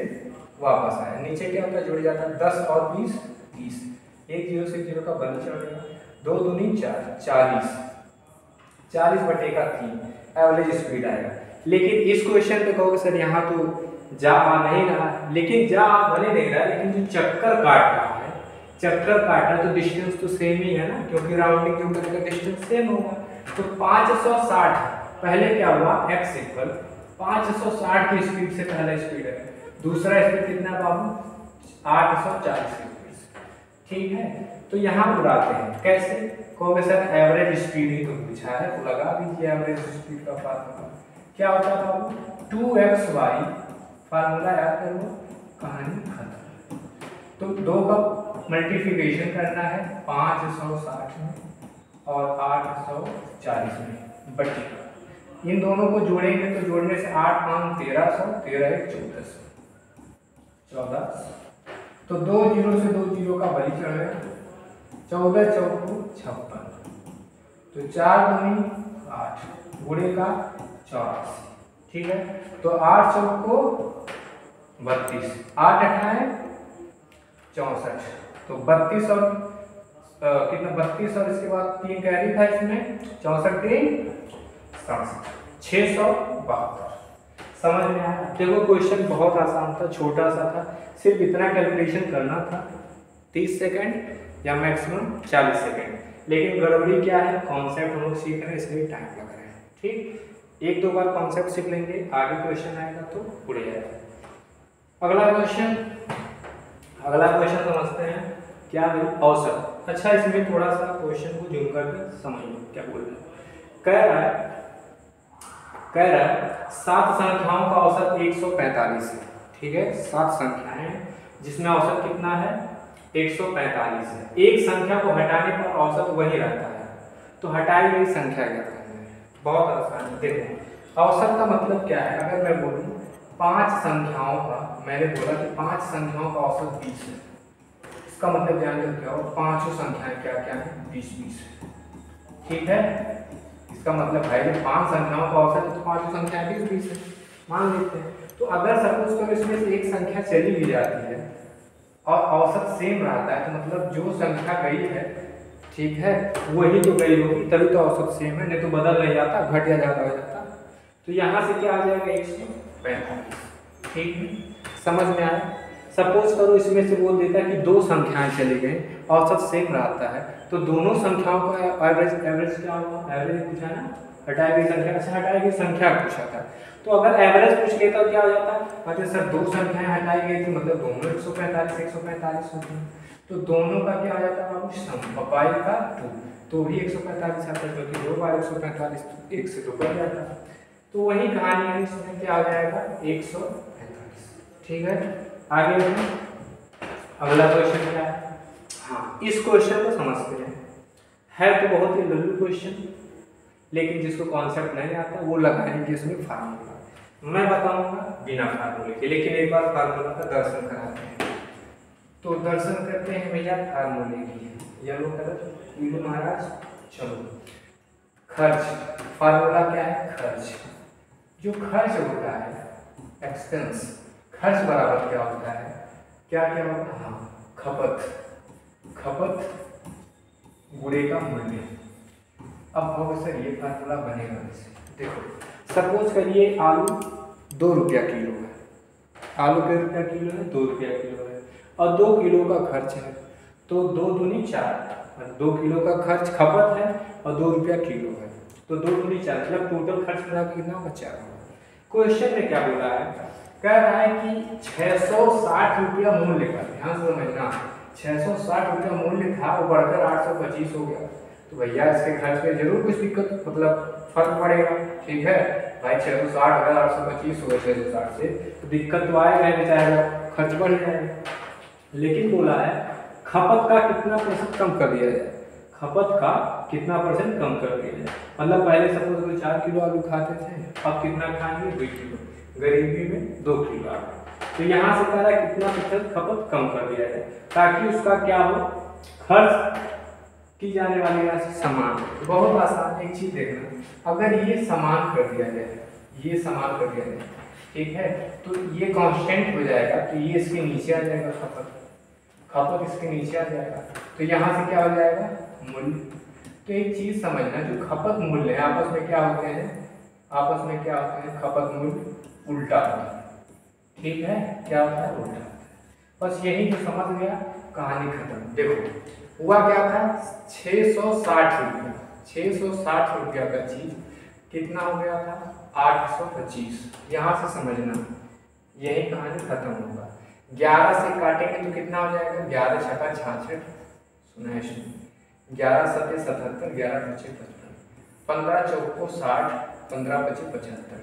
वापस आया। नीचे क्या होता है, जुड़ जाता है 10 और 20 30, एक जीरो से जीरो का बल चढ़ेगा, 2 दूनी 4 40, 40/3 एवरेज स्पीड आएगा। लेकिन इस क्वेश्चन पे कहोगे सर यहाँ तो जा आ नहीं रहा, लेकिन जा आ भले नहीं रहा, लेकिन जो चक्कर काट रहा है, चक्कर काट रहा है तो डिस्टेंस तो सेम ही है ना, क्योंकि राउंडिंग जो करेगा डिस्टेंस सेम होगा। तो 560 पहले क्या हुआ, x इक्वल 560 की स्पीड से पहला स्पीड है, दूसरा स्पीड कितना बाबू 840 की स्पीड से। ठीक है, तो यहाँ बुलाते हैं कैसे, कहोगे सर एवरेज स्पीड ही तो पूछा है, तो लगा दीजिए एवरेज स्पीड का फार्मूला क्या होता है बाबू 2xy, फार्मूला याद करो, कहानी खत्म। तो 2 का मल्टीप्लिकेशन करना है 560 में और 840 में बटे, इन दोनों को जोड़ेंगे तो जोड़ने से 8 5 1300, 13 1 1400, तो 2 जीरो से 2 जीरो का बली चढ़ गया, 14 चौको 56, तो 4 दूनी 8 गुणे का 84। ठीक है, तो 8 चौको 32, 8 अठाए 64, तो 32 और कितना 32 और इसके बाद 3 कैरी था इसमें, 64 3 67, 672। समझ में आया? देखो क्वेश्चन बहुत आसान था, छोटा सा था, सिर्फ इतना कैलकुलेशन करना था 30 सेकंड या मैक्सिमम 40 सेकंड, लेकिन गड़बड़ी क्या है, कॉन्सेप्ट हम लोग सीख रहे हैं इसलिए टाइम लग रहा है। ठीक, 1-2 बार कॉन्सेप्ट सीख लेंगे, आगे क्वेश्चन आएगा तो उड़ जाएगा। अगला क्वेश्चन समझते हैं, क्या है औसत। अच्छा, इसमें थोड़ा सा क्वेश्चन को जूम करके समझ लो क्या बोल रहे हैं। कह रहा है 7 संख्याओं का औसत 145 है। ठीक है, 7 संख्याएं जिसमें औसत कितना है 145 है। एक संख्या को हटाने पर औसत वही रहता है, तो हटाई गई संख्या क्या करना है, बहुत आसान है। देखो औसत का मतलब क्या है, अगर मैं बोलूँ 5 संख्याओं का, मैंने बोला कि 5 संख्याओं का औसत 20 है, इसका मतलब ध्यान रखिए और 5 संख्याएं क्या क्या है 20-20 है। ठीक है, इसका मतलब है कि 5 संख्याओं का औसत है तो 5 संख्याएं 20-20 है, मान लेते हैं। तो अगर सपोज करो इसमें से एक संख्या चली भी जाती है और औसत सेम रहता है, तो मतलब जो संख्या गई है, ठीक है, वही तो गई होगी, तभी तो औसत सेम है, नहीं तो बदल नहीं जाता, घट या ज्यादा हो जाता। तो यहाँ से क्या आ जाएगा 145। ठीक है, समझ में आया? सपोज करो इसमें से बोल देता है कि 2 संख्याएं चली गई, औसत सेम रहता है, तो दोनों संख्याओं का एवरेज क्या होगा, एवरेज पूछा ना, हटाई गई संख्या, अच्छा हटाई गई संख्या पूछा था, तो अगर एवरेज पूछ लेता तो क्या हो जाता है, अच्छा सर 2 संख्याएं हटाई गई थी, मतलब दोनों 145 होती हैं, तो दोनों का क्या आ जाता है बाबू सम, पाई का 2, तो भी 145 आता है, क्योंकि 2 बार 145, 1 से 2 बढ़ जाता है, तो वही कहानी है, इसमें क्या आ जाएगा 145। ठीक है, आगे बढ़े, अगला क्वेश्चन क्या है। हाँ, इस क्वेश्चन को समझते हैं, है तो बहुत ही लल्लू क्वेश्चन, लेकिन जिसको कॉन्सेप्ट नहीं आता वो लगाएंगे इसमें फार्मूला, मैं बताऊंगा बिना फार्मूले के, लेकिन एक बार फार्मूला का दर्शन कराते हैं। तो दर्शन करते हैं भैया फार्मूले की, येलो कलर नीलू महाराज। चलो, खर्च, फार्मूला क्या है खर्च, जो खर्च होता है एक्सपेंस, खर्च बराबर क्या होता है, क्या क्या होता है, हाँ खपत गुणे का मूल्य। अब हो सर ये फार्मूला बनेगा कैसे, देखो सपोज करिए आलू 2 रुपया किलो है, आलू के रुपया किलो है, 2 रुपया किलो है, और 2 किलो का खर्च है, तो 2 दूनी 4, 2 किलो का खर्च खपत है और 2 रुपया किलो है, तो 2 दूनी 4, मतलब टोटल खर्च मिला के कितना होगा 4 होगा। क्वेश्चन में क्या बोला है, कह रहा है कि 660 रुपया मूल्य का, ध्यान से समझना, 660 रुपया मूल्य था, वो बढ़कर 825 हो गया, तो भैया इसके खर्च में जरूर कुछ दिक्कत मतलब फर्क पड़ेगा। ठीक है भाई, 660 अगर 825 हुआ 660 से तो दिक्कत तो आएगा ही बेचारा, खर्च बढ़ जाएगा। लेकिन बोला है खपत का कितना % कम कर दिया जाए, खपत का कितना % कम कर दिया जाए। मतलब पहले सपोज कोई 4 किलो आलू खाते थे, अब कितना खाएंगे 2 किलो, गरीबी में 2 किलो आलू। तो यहाँ से कह रहा है कितना % खपत कम कर दिया जाए ताकि उसका क्या हो, खर्च की जाने वाली राशि समान हो। बहुत आसान एक चीज देखना, अगर ये समान कर दिया जाए, ये समान कर दिया जाए, ठीक है, तो ये कांस्टेंट हो जाएगा, तो ये इसके नीचे आ जाएगा, खपत इसके नीचे आ जाएगा, तो यहाँ से क्या हो जाएगा मूल्य। तो एक चीज समझना, जो खपत मूल्य है आपस में क्या होते हैं, आपस में क्या होते हैं, खपत मूल्य उल्टा होता है। ठीक है, क्या होता है, उल्टा। बस यही जो समझ गया कहानी खत्म। देखो हुआ क्या था, 660 रुपया, 660 रुपया का चीज कितना हो गया था 825। यहाँ से समझना यही कहानी खत्म होगा। 11 से काटेंगे तो कितना हो जाएगा, 11 छक्का 66, सुना है 11 सत्ते 77, 11 पचे 55, 15 चौको 60, 15 पचे 75।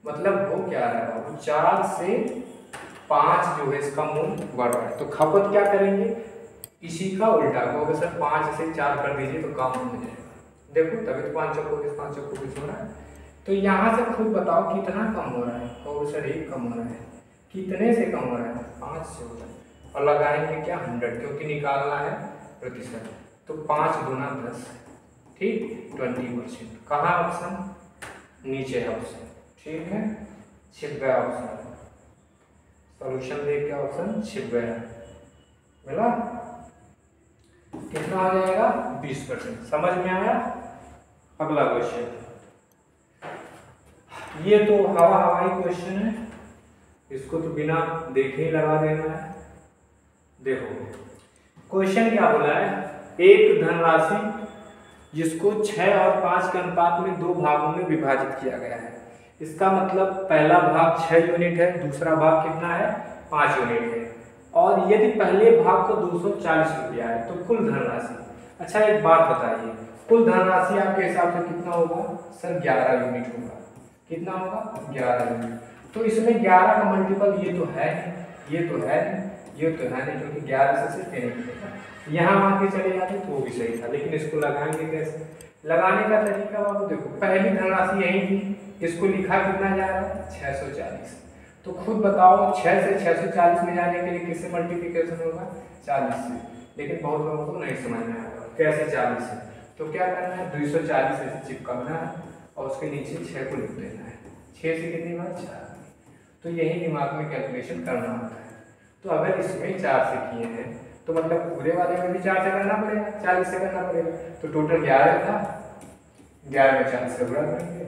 मतलब वो क्या रहा है, वो 4 से 5 जो है इसका मूल्य बढ़ रहा है। तो खपत क्या करेंगे, इसी का उल्टा होगा सर, 5 से 4 कर दीजिए तो काम हो जाएगा। देखो तभी तो 5 चौको 20, 5 चौको 20 हो रहा है। तो यहाँ से खुद बताओ कितना कम हो रहा है, कहो सर 1 कम हो रहा है। कितने से कम हो रहा है, 5 से हो रहा है। और लगाएंगे क्या 100, क्योंकि निकालना है प्रतिशत। तो 5 गुना 10, ठीक 20%। कहाँ ऑप्शन, नीचे ऑप्शन, ठीक है, छिप गया ऑप्शन। सॉल्यूशन देख के ऑप्शन छिप गया, मिला। कितना आ जाएगा 20%। समझ में आया। अगला क्वेश्चन, ये तो हवाई क्वेश्चन है, इसको तो बिना देखे ही लगा देना है। देखो क्वेश्चन क्या बोला है, एक धनराशि जिसको 6 और 5 के अनुपात में 2 भागों में विभाजित किया गया है। इसका मतलब पहला भाग 6 यूनिट है, दूसरा भाग कितना है 5 यूनिट है, और यदि पहले भाग को 240 रुपया है तो कुल धनराशि। अच्छा एक बात बताइए, कुल धनराशि आपके हिसाब से कितना होगा सर, 11 यूनिट होगा। कितना होगा 11 यूनिट। तो इसमें 11 का मल्टीपल ये तो है नहीं, ये तो है नहीं, ये तो है नहीं, क्योंकि 11 से सिर्फ यूनिट होगा। यहाँ आके चले जाते तो वो भी सही था, लेकिन इसको लगाएंगे कैसे, लगाने का तरीका बाबू देखो, पहली धनराशि यही थी, इसको लिखा कितना जा रहा है 640। तो खुद बताओ 6 से 640 में जाने के लिए किससे मल्टीप्लिकेशन होगा 40 से। लेकिन बहुत लोगों को नहीं समझ में आएगा कैसे 40 से। तो क्या करना है 240 से चिपकाना है और उसके नीचे 6 को लिख देना है। 6 से कितनी बार 4। तो यही दिमाग में कैलकुलेशन करना होता है। तो अगर इसमें 4 से किए हैं तो मतलब पूरे वाले में भी 4 से करना पड़ेगा, 40 से करना पड़ेगा। तो टोटल 11 था, 11 में 40 से गुणा करेंगे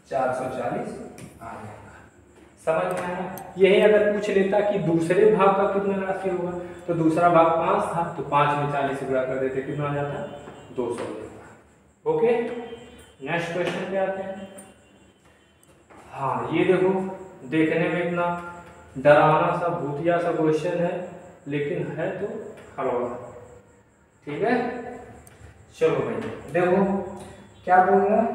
440 आ जाएगा। समझ में आया। यही अगर पूछ लेता कि दूसरे भाग का कितना राशि होगा, तो दूसरा भाग 5 था, तो 5 में 40 से गुणा कर देते, कितना आ जाता 200 होगा। ओके, नेक्स्ट क्वेश्चन पे आते हैं। हाँ ये देखो, देखने में इतना डरावना सा भूतिया सा क्वेश्चन है, लेकिन है तो हलवा। ठीक है, चलो भाई देखो क्या बोल रहा है,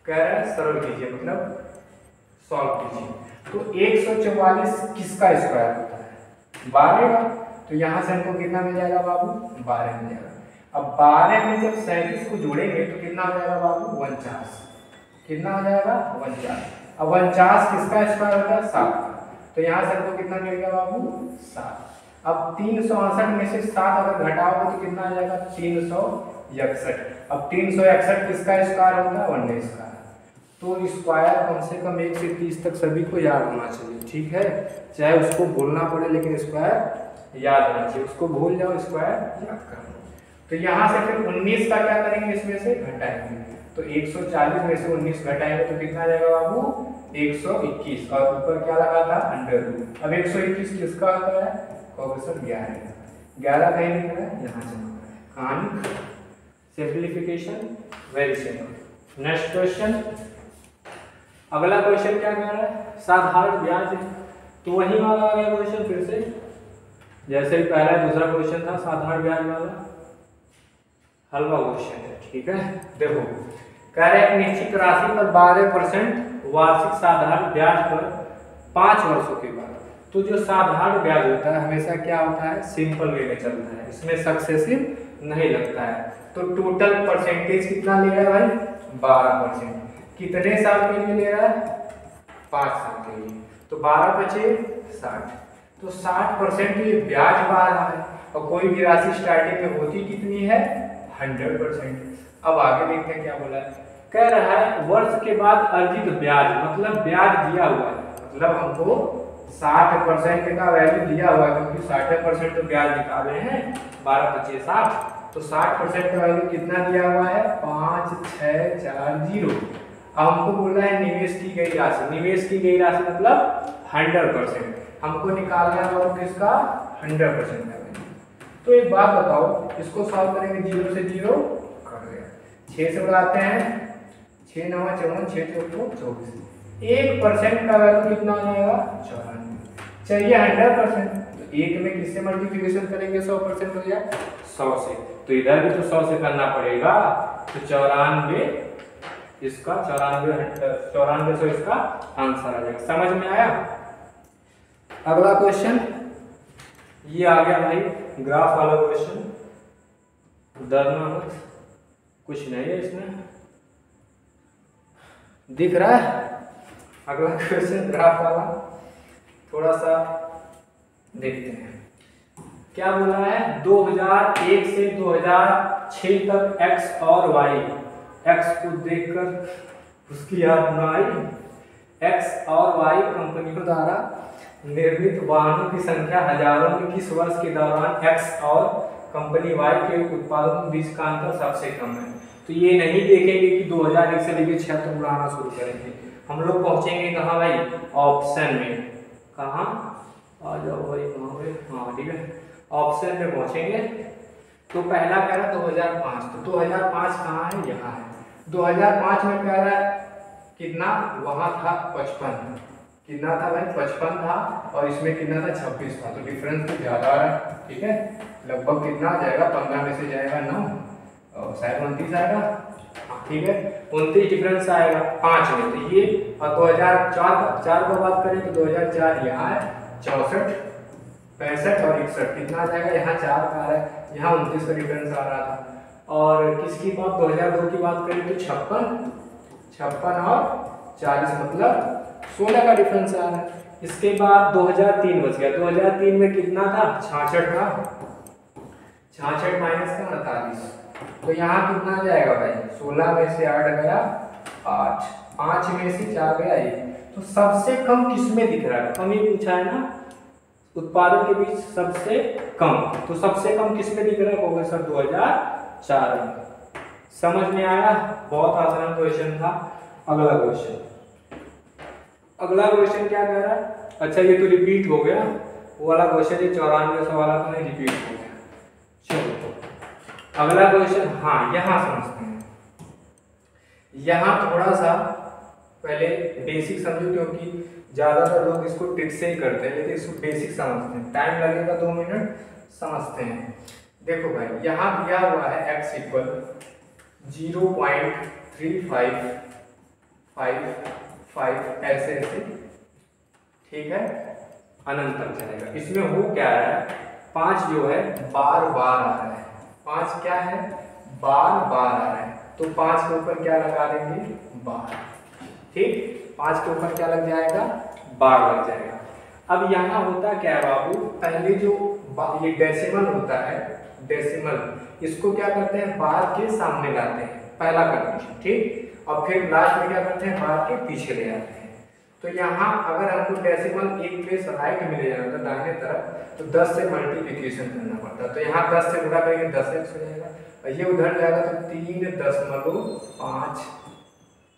कह रहा है सरल कीजिए, मतलब सॉल्व कीजिए। तो 144 किसका स्क्वायर होता है 12 का। तो यहाँ से हमको कितना मिल जाएगा बाबू 12 मिल जाएगा। अब 12 में जब 37 को जोड़ेंगे तो कितना हो जाएगा बाबू 49। कितना हो जाएगा 49। अब 49 किसका स्क्वायर होता है 7 का। तो यहाँ से हमको कितना मिल गया बाबू 7। अब 368 में से 7 अगर घटाओगे तो कितना आ जाएगा 361। अब 361 किसका स्क्वायर होता है 1 का। तो स्क्वायर कम से कम 1 से 30 तक सभी को याद होना चाहिए। ठीक है, चाहे उसको बोलना पड़े लेकिन स्क्वायर याद होना चाहिए। उसको भूल जाओ, स्क्वायर याद करना। तो यहाँ से फिर 19 का क्या करेंगे, इसमें से घटाएंगे। तो 140 में से 19 घटाएंगे तो कितना आ जाएगा बाबू 121। और ऊपर क्या लगा था अंडर रूट। अब 121 किसका होता है कहोगे सर 11 कहीं लिख रहा है, यहाँ से कहानी simplification very simple. Next question, अगला क्वेश्चन क्या कह रहा है, साधारण ब्याज है। तो वही वाला आ गया क्वेश्चन फिर से, जैसे ही पहला दूसरा क्वेश्चन था साधारण ब्याज वाला। हलवा क्वेश्चन है, ठीक है। देखो कह रहे हैं निश्चित राशि पर 12% वार्षिक साधारण ब्याज पर 5 वर्षों के बाद। तो जो साधारण ब्याज होता है हमेशा क्या होता है, सिंपल वे में चलता है, इसमें सक्सेसिव नहीं लगता है। तो टोटल परसेंटेज कितना ले रहा है भाई, 12%। कितने साल के लिए ले रहा है, 5 साल के लिए। तो 12 बचे 60, तो 60% ये ब्याज आ रहा है। और कोई भी राशि स्टार्टिंग में होती कितनी है, 100%। अब आगे देखते हैं क्या बोला है। कह रहा है वर्ष के बाद अर्जित ब्याज, मतलब ब्याज दिया हुआ है, मतलब हमको 60% का वैल्यू दिया हुआ है, क्योंकि 60% तो ब्याज निकाले हैं, 12 25 60, तो 60% का वैल्यू कितना दिया हुआ है, 5 6 4 0। अब हमको बोला है निवेश की गई राशि, निवेश की गई राशि मतलब 100%, हमको निकालना है और किसका 100% का वैल्यू। तो एक बात बताओ, इसको सॉल्व करेंगे, 0 से 0 कट गया, 6 से बढ़ाते हैं, 6 9 54, 6 4 24, 1% का वैल्यू कितना हो जाएगा, 94। चाहिए 100%, तो 1 में किससे मल्टीप्लिकेशन करेंगे, 100% हो जाए 100 से, तो इधर भी तो 100 से करना पड़ेगा। तो 94, इसका 94 इसका आंसर आ जाएगा। समझ में आया। अगला क्वेश्चन ये आ गया भाई, ग्राफ वाला क्वेश्चन, डरना मत, कुछ नहीं है इसमें, दिख रहा है। अगला क्वेश्चन ग्राफ वाला, थोड़ा सा देखते हैं क्या बोला है। 2001 से 2006 तक x और y, x को देखकर उसकी याद न आई। x और y कंपनियों द्वारा निर्मित वाहनों की संख्या हजारों में किस वर्ष के दौरान x और कंपनी y के उत्पादों के बीच का अंतर सबसे कम है। तो ये नहीं देखेंगे कि 2001 से लेकर 6 तक उड़ाना शुरू करेंगे, हम लोग पहुंचेंगे कहाँ भाई, ऑप्शन में। कहाँ आ जाओ भाई, कहाँ भाई, हाँ ठीक है, ऑप्शन में पहुंचेंगे। तो पहला कह रहा 2005, तो 2005 कहाँ है, यहाँ है। 2005 में कह रहा है कितना, वहां था 55, कितना था भाई, 55 था, और इसमें कितना था, 26 था, तो डिफरेंस तो ज्यादा आ रहा है, ठीक है। लगभग कितना आ जाएगा, 15 में से जाएगा 9, और शायद 29 आएगा, ठीक है, 29 डिफरेंस आएगा 5 में। तो ये, और 2004 का बात करें तो 2004 यहाँ है 64, 65 और 61, कितना आ जाएगा, यहाँ 4 का आ रहा है, यहाँ 29 का डिफरेंस आ रहा था। और किसकी बात, 2002 की बात करें तो 56 और 40, मतलब 16 का डिफरेंस आ रहा है। इसके बाद 2003 बच गया, 2003 में कितना था, 66 था, 66 माइनस का 48, तो यहाँ कितना आ जाएगा भाई, 16 में से 8 गया 8, 5 में से 4 गया 1। तो सबसे कम किसमें दिख रहा है, कम ही पूछा है ना, उत्पादन के बीच सबसे कम, तो सबसे कम किसमें दिख रहा है, होगा सर 2004 में। समझ में आया, बहुत आसान क्वेश्चन था। अगला क्वेश्चन क्या कह रहा है, अच्छा ये तो रिपीट हो गया, वो वाला क्वेश्चन, ये 94 वाला तो नहीं, रिपीट हो गया। चलो अगला क्वेश्चन, हाँ यहाँ समझते हैं, यहाँ थोड़ा सा पहले बेसिक समझो, क्योंकि ज्यादातर लोग इसको ट्रिक से ही करते हैं, लेकिन इसको बेसिक समझते हैं, टाइम लगेगा 2 मिनट, समझते हैं। देखो भाई यहाँ दिया हुआ है x इक्वल 0.3555 ऐसे ऐसे, ठीक है, अनंत तक चलेगा। इसमें हो क्या रहा है, 5 जो है बार बार आ रहा है, 5 क्या है, बार बार आ रहा है, तो 5 के ऊपर क्या लगा देंगे, बार, ठीक, 5 के ऊपर क्या लग जाएगा, बार लग जाएगा। अब यहाँ होता क्या है बाबू, पहले जो ये डेसिमल होता है, डेसिमल, इसको क्या करते हैं, बार के सामने लाते हैं, पहला कंडीशन, ठीक, और फिर लास्ट में क्या करते हैं, बार के पीछे ले आते हैं। तो यहाँ अगर हमको डेसिमल एक प्लेस राइट में ले जाना था, दाहिने तरफ, तो 10 से मल्टीप्लिकेशन करना पड़ता, तो यहाँ 10 से गुणा करेंगे 10x हो जाएगा, और ये उधर जाएगा तो 3.5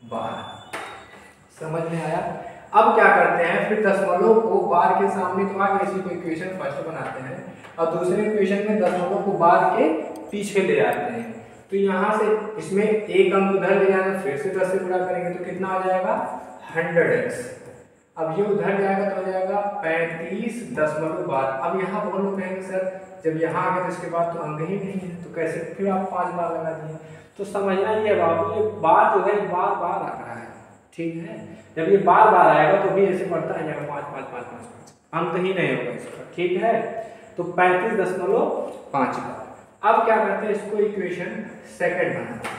बार। समझ में आया। अब क्या करते हैं, फिर दशमलव को बार के सामने, तो आगे इसी को इक्वेशन फर्स्ट बनाते हैं, और दूसरे इक्वेशन में दशमलव को बार के पीछे ले आते हैं। तो यहाँ से इसमें एक अंक उधर ले जाना, फिर से 10 से गुणा करेंगे तो कितना आ जाएगा, 100x। अब ये उधर जाएगा तो हो जाएगा 35.12। अब यहाँ बहुत लोग कहेंगे सर जब यहाँ आ गया तो इसके बाद तो अंक ही नहीं है, तो कैसे फिर आप 5 बार लगा दिए। तो समझना ये बाबू, ये बार जो है बार बार आ रहा है, ठीक है। जब ये बार बार आएगा तो भी ऐसे बढ़ता है जाएगा 5 5 5 5 5, अंत ही नहीं होगा इसका, ठीक है। तो 35.5 बार। अब क्या करते हैं, इसको इक्वेशन सेकंड बनाते हैं।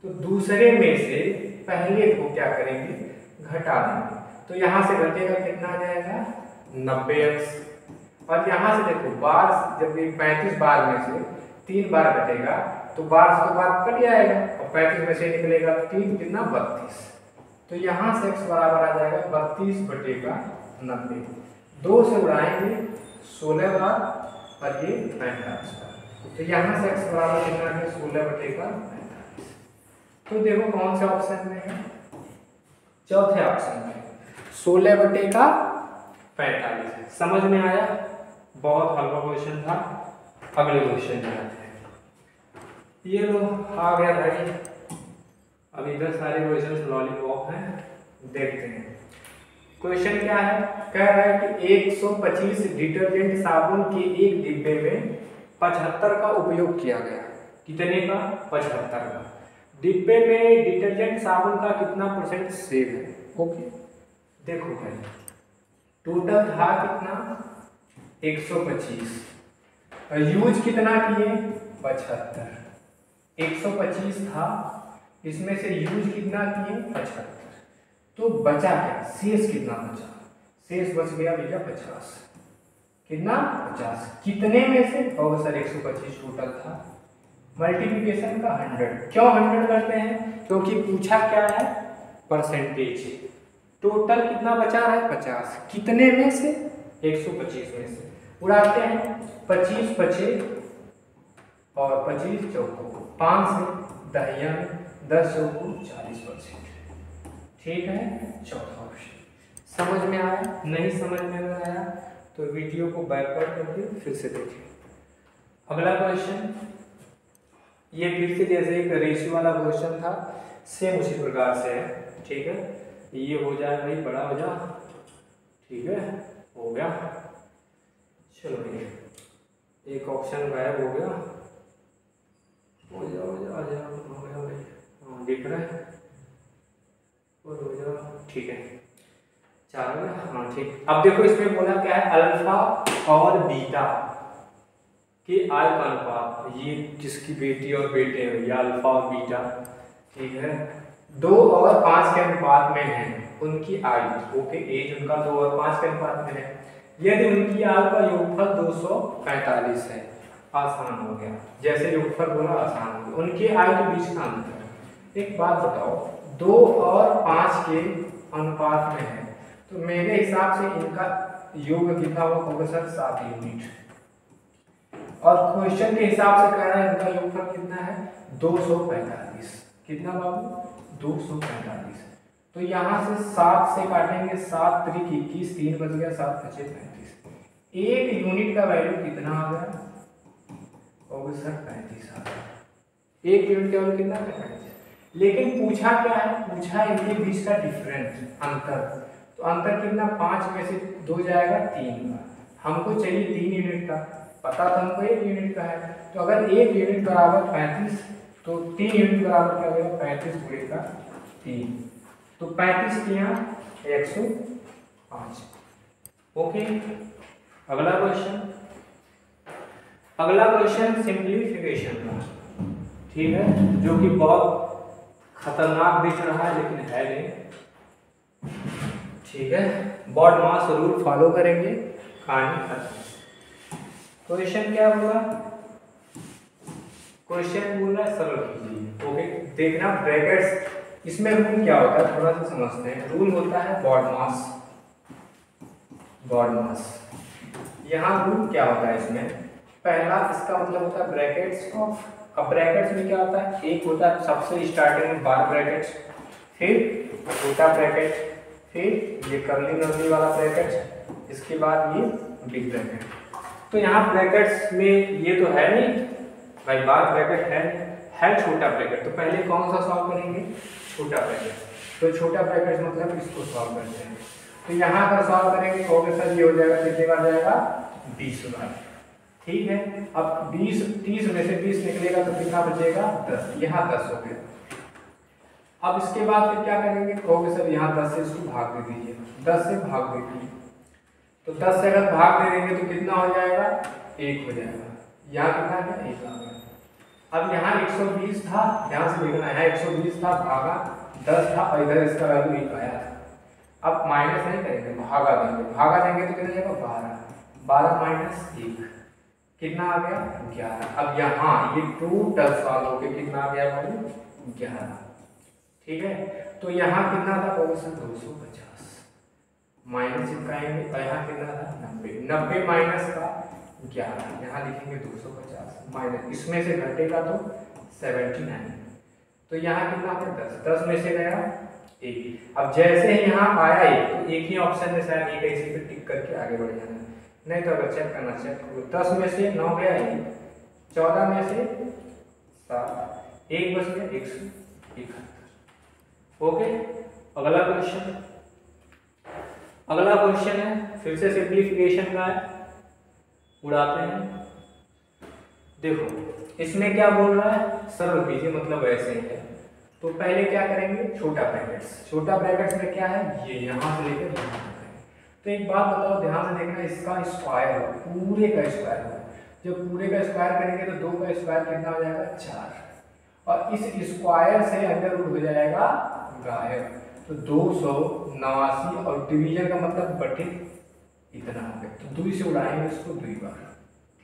तो दूसरे में से पहले को क्या करेंगे, घटा देंगे। तो यहाँ से घटेगा कितना आ जाएगा 90x, और यहाँ से देखो बार, जब ये 35 बार में से 3 बार घटेगा तो बार से तो बार कट जाएगा, और 35 में से निकलेगा 3 कितना 32। तो यहाँ से x बराबर आ जाएगा 32/90। 2 से उड़ाएंगे 16 बार और ये 45 बार। तो यहाँ से x बराबर कितना है 16/45। तो देखो कौन से ऑप्शन में है, चौथे ऑप्शन में 16/45। समझ में आया, बहुत हल्का क्वेश्चन था। अगले क्वेश्चन में आते हैं। ये लो आ गया भाई, अब इधर सारे क्वेश्चन लॉलीपॉप हैं, देखते हैं। क्वेश्चन क्या है, कह रहा है कि 125 डिटर्जेंट साबुन के एक डिब्बे में 75 का उपयोग किया गया। कितने का, 75 का। डिब्बे में डिटर्जेंट साबुन का कितना % सेव है। ओके देखो भाई, टोटल था कितना 125, यूज कितना किए 75। 125 था, इसमें से यूज कितना किए 75, तो बचा क्या, शेष कितना बचा, शेष बच गया भैया 50। कितना 50, कितने में से, और सर 125 टोटल था, मल्टीप्लिकेशन का 100। क्यों 100 करते हैं, क्योंकि पूछा क्या है परसेंटेज। टोटल कितना बचा रहा है 50, कितने में से 125 में से। उड़ाते हैं 25 5 और 25 चौको 5 से दहिया में 10 चौको 40%, ठीक है। चौथा ऑप्शन समझ में आया, नहीं समझ में आया तो वीडियो को बैकवर्ड करके फिर से देखें। अगला क्वेश्चन, ये फिर से जैसे एक रेशियो वाला क्वेश्चन था, सेम उसी प्रकार से है, ठीक है। ये हो जाए भाई, बड़ा हो जा, ठीक है, हो गया। चलो भैया, एक ऑप्शन गायब हो गया, हो जा हो जा, आ जा, हो गया भाई, हाँ दिख रहा है, और हो जा, ठीक है, 4 हो गया, हाँ ठीक। अब देखो इसमें बोला क्या है, अल्फा और बीटा के आय का अनुपात, ये जिसकी बेटी और बेटे हैं या अल्फा और बीटा, ठीक है, 2 और 5 के अनुपात में है उनकी आयु। ओके, एज उनका 2 और 5 के अनुपात में है। यदि उनकी आयु का योगफल 245 है, आसान हो गया, जैसे योगफल बोला आसान हो गया। उनकी आयु के बीच का अंतर, एक बात बताओ, 2 और 5 के अनुपात में है, तो मेरे हिसाब से इनका योग कितना होगा सर 7 यूनिट। और क्वेश्चन के हिसाब से कह रहा है इनका योगफल कितना है 245। कितना बाबू 245। तो यहाँ से 7 से काटेंगे, 7 3 21, 3 बच गया, 7 5 35। एक यूनिट का वैल्यू कितना आ गया, और सर 35 आ गया। एक यूनिट का वैल्यू कितना है 35। लेकिन पूछा क्या है, पूछा इनके बीच का डिफरेंस, अंतर। तो अंतर कितना, 5 में से 2 जाएगा 3 का, हमको चाहिए 3 यूनिट का, पता था हमको 1 यूनिट का है। तो अगर 1 यूनिट बराबर 35, तो 3 यूनिट बराबर क्या होगा 35 गुणे का 3, तो 35 के यहाँ 105। ओके, अगला क्वेश्चन। अगला क्वेश्चन सिंप्लीफिकेशन का, ठीक है, जो कि बहुत खतरनाक दिख रहा है लेकिन है नहीं, ठीक है। बॉड मास रूल फॉलो करेंगे, कहानी खत्म। क्वेश्चन क्या बोला, क्वेश्चन बोल रहा है सरल कीजिए। ओके, देखना ब्रैकेट्स, इसमें रूल क्या होता है थोड़ा सा समझते हैं। रूल होता है बॉड मास, बॉड मास। यहाँ रूल क्या होता है इसमें, पहला इसका मतलब होता है ब्रैकेट्स ऑफ। अब ब्रैकेट्स में क्या होता है, एक होता है सबसे स्टार्टिंग में बार ब्रैकेट्स, फिर छोटा ब्रैकेट, फिर ये कर्ली नर्ली वाला ब्रैकेट, इसके बाद ये बिग ब्रैकेट। तो यहाँ ब्रैकेट्स में ये तो है नहीं भाई, बार ब्रैकेट है छोटा ब्रैकेट। तो पहले कौन सा सॉल्व करेंगे, छोटा ब्रैकेट। तो छोटा ब्रैकेट मतलब इसको सॉल्व करते हैं। तो यहाँ पर सॉल्व करेंगे कहोगे सर ये हो जाएगा कितने बार जाएगा 20 बार। ठीक है, अब 20 30 में से 20 निकलेगा तो कितना बचेगा 10, यहाँ 10 हो गया। अब इसके बाद फिर क्या करेंगे कहोगे सर यहाँ 10 से इसको भाग दे दीजिए, 10 से भाग दे दीजिए, तो 10 से अगर भाग दे देंगे तो कितना हो जाएगा 1 हो जाएगा। यहाँ कितना है 1 आ गया। अब यहाँ 120 था, ध्यान से देखना है 120 था भागा 10 था और इधर इसका वैल्यू 1 आया था। अब माइनस नहीं करेंगे, भागा देंगे, भागा देंगे तो कितना जाएगा 12, 12 माइनस 1 कितना आ गया 11। अब यहाँ ये टोटल सॉल्व होके कितना आ गया वैल्यू 11। ठीक है, तो यहाँ कितना था क्वेश्चन 250 माइनस चिपकाएंगे और यहाँ कितना था 90, 90 माइनस का 11, यहाँ लिखेंगे 250 माइनस इसमें से घटेगा तो 79, तो यहाँ कितना था 10, 10 में से गया 1। अब जैसे ही यहाँ आया 1 तो एक ही ऑप्शन में शायद एक ऐसे पे टिक करके आगे बढ़ जाना, नहीं तो अगर चेक करना चेक करो, 10 में से 9 गया 1, 14 में से 7, 1 बच गया 171। ओके, अगला क्वेश्चन, अगला क्वेश्चन है फिर से सिंप्लीफिकेशन का है, उड़ाते हैं। देखो इसमें क्या बोल रहा है सरल कीजिए, मतलब ऐसे ही है। तो पहले क्या करेंगे छोटा ब्रैकेट्स, छोटा ब्रैकेट्स में क्या है ये यहाँ से लेकर यहाँ तक है। तो एक बात बताओ ध्यान से देखना, इसका स्क्वायर हो पूरे का स्क्वायर हो, जब पूरे का स्क्वायर करेंगे तो 2 का स्क्वायर कितना हो जाएगा 4, और इस स्क्वायर से अंदर रूट हो जाएगा गायब, तो 289 और डिवीजन का मतलब बटे इतना हो गया, तो 2 से उड़ाएंगे इसको 2 बार।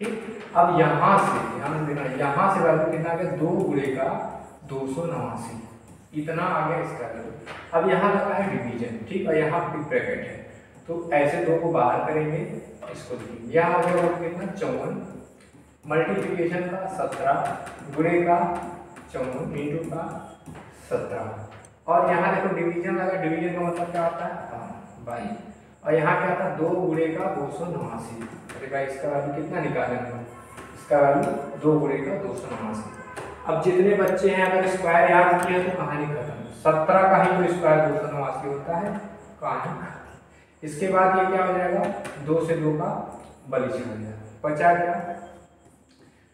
ठीक, अब यहाँ से ध्यान देना, यहाँ से वैल्यू कितना आ गया 2 गुणे का 289 इतना आ गया इसका वैल्यू। अब यहाँ लगा है डिवीजन, ठीक, और यहाँ बिग ब्रैकेट है, तो ऐसे 2 को बाहर करेंगे इसको देखिए, यहाँ आ गया कितना 54, मल्टीप्लिकेशन का 17 गुणे का 54 इंटू का 17, और यहाँ देखो डिवीजन लगा, डिवीजन का मतलब क्या आता है 22, और यहाँ क्या था 2 गुणे का 289। अरे भाई इसका वैल्यू कितना निकालेंगे, इसका वैल्यू 2 गुणे का 289। अब जितने बच्चे हैं अगर स्क्वायर याद किया तो कहानी खत्म, 17 का ही तो स्क्वायर 289 होता है, कहानी खत्म। इसके बाद ये क्या हो जाएगा 2 से 2 का बलिश हो जाएगा, बचा क्या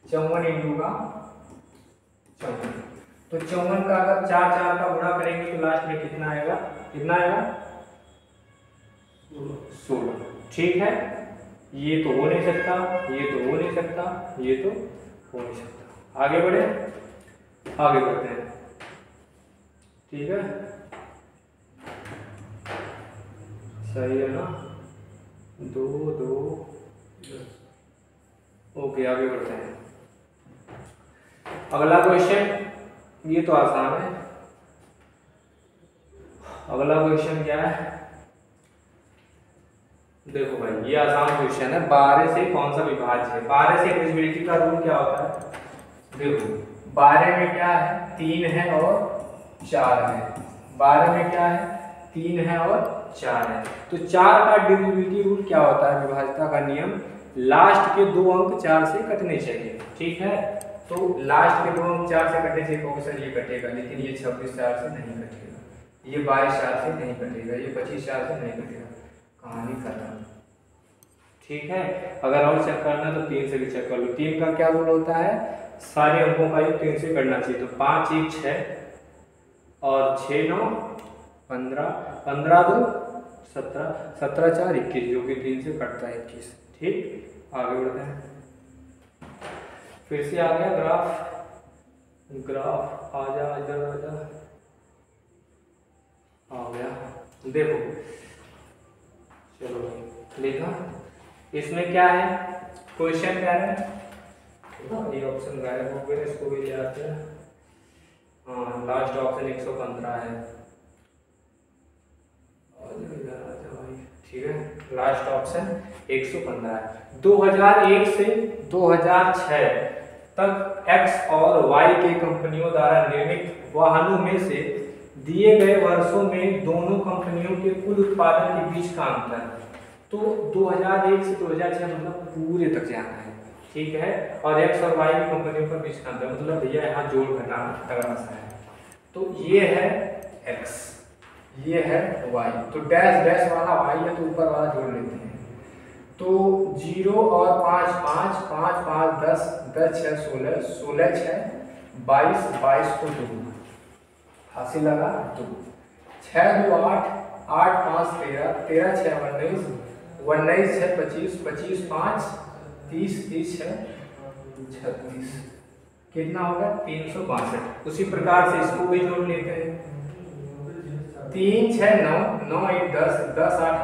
54 इंटू का 54, तो 54 का अगर 4 का गुणा करेंगे तो लास्ट में कितना आएगा, कितना आएगा 16। ठीक है, ये तो हो नहीं सकता, ये तो हो नहीं सकता, ये तो हो नहीं सकता। आगे बढ़े, आगे बढ़ते हैं। ठीक है, सही है ना, 2 2 ओके, आगे बढ़ते हैं। अगला क्वेश्चन, ये तो आसान है। अगला क्वेश्चन क्या है, देखो भाई ये आसान क्वेश्चन है, 12 से कौन सा विभाज्य है। 12 से डिविजिबिलिटी का रूल क्या होता है, देखो 12 में क्या है 3 है और 4 है, 12 में क्या है 3 है और 4 है, तो 4 का डिविजिबिलिटी रूल क्या होता है, विभाज्यता का नियम, लास्ट के 2 अंक 4 से कटने चाहिए। ठीक है, तो लास्ट के 2 अंक 4 से कटने चाहिए, कहोगे सर ये कटेगा, लेकिन ये 26 4 से नहीं कटेगा, ये 22 4 से नहीं कटेगा, ये 25 4 से नहीं कटेगा, कहानी खत्म। ठीक है, अगर और चेक करना तो 3 से भी चेक कर लो। 3 का क्या रूल होता है, सारे अंकों का योग 3 से करना चाहिए, तो 5 1 6 और 6 9 15, 15 2 17, 17 4 21, जो कि 3 से कटता है 21। ठीक, आगे बढ़ते हैं। फिर से आ गया ग्राफ, ग्राफ आजा इधर आजा, आ गया, देखो चलो लिखा, इसमें क्या है क्वेश्चन क्या है, ये ऑप्शन गायब हो गया, इसको भी ले आते हैं। हाँ, लास्ट ऑप्शन 115 है, ठीक है, लास्ट ऑप्शन 115 है। 2001 से 2006 तक एक्स और वाई के कंपनियों द्वारा निर्मित वाहनों में से दिए गए वर्षों में दोनों कंपनियों के कुल उत्पादन के बीच का अंतर, तो 2001 से 2006 मतलब पूरे तक जाना है। ठीक है, और एक्स और वाई की कंपनियों का बीच का अंतर, मतलब भैया यहाँ जोड़ घटाना तगड़ा सा है, तो ये है एक्स, ये है y, तो डैश डैश वाला y है तो ऊपर वाला जोड़ लेते हैं। तो 0 और 5 5 5 5 10 10 6 16 16 6 22 22 को 2 हासिल लगा 2 6 2 8 8 5 13 13 6 19 19 6 25 25 5 30 30 6 36 कितना होगा 362। उसी प्रकार से इसको भी जोड़ लेते हैं। 3 6 9 9 1 10 10 8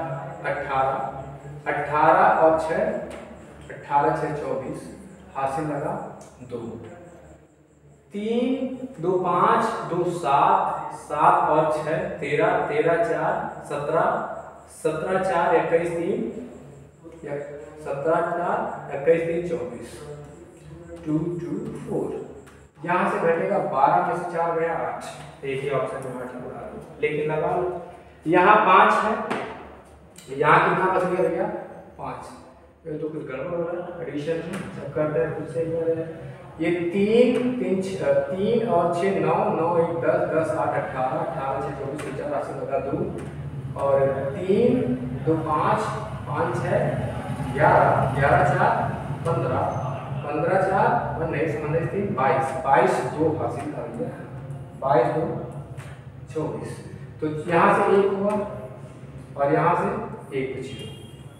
18 18 और 6 18 6 24 हासिल लगा 2 3 2 5 2 7 7 और 6 13 13 4 17 17 4 21 3 17 4 21 3 24 2 2 4। यहाँ से घटेगा 12 में से 4 गया 8, एक ही ऑप्शन में 8 लगा लो, लेकिन लगा लो। यहाँ 5 है, यहाँ कितना बच गया भैया 5। ये तो कुछ गड़बड़ हो रहा है एडिशन में, सब करते हैं खुद से ही हो रहा है। ये 3 3 3 और 6 9 9 1 10 10 8 18 18 6 24 50 80 लगा 2 और 3 2 5 5 6 11 11 4 15 15 4 19 19 3 22 22 2 हासिल कर लिया 22 2 24। तो यहाँ से 1 हुआ और यहाँ से 1 बची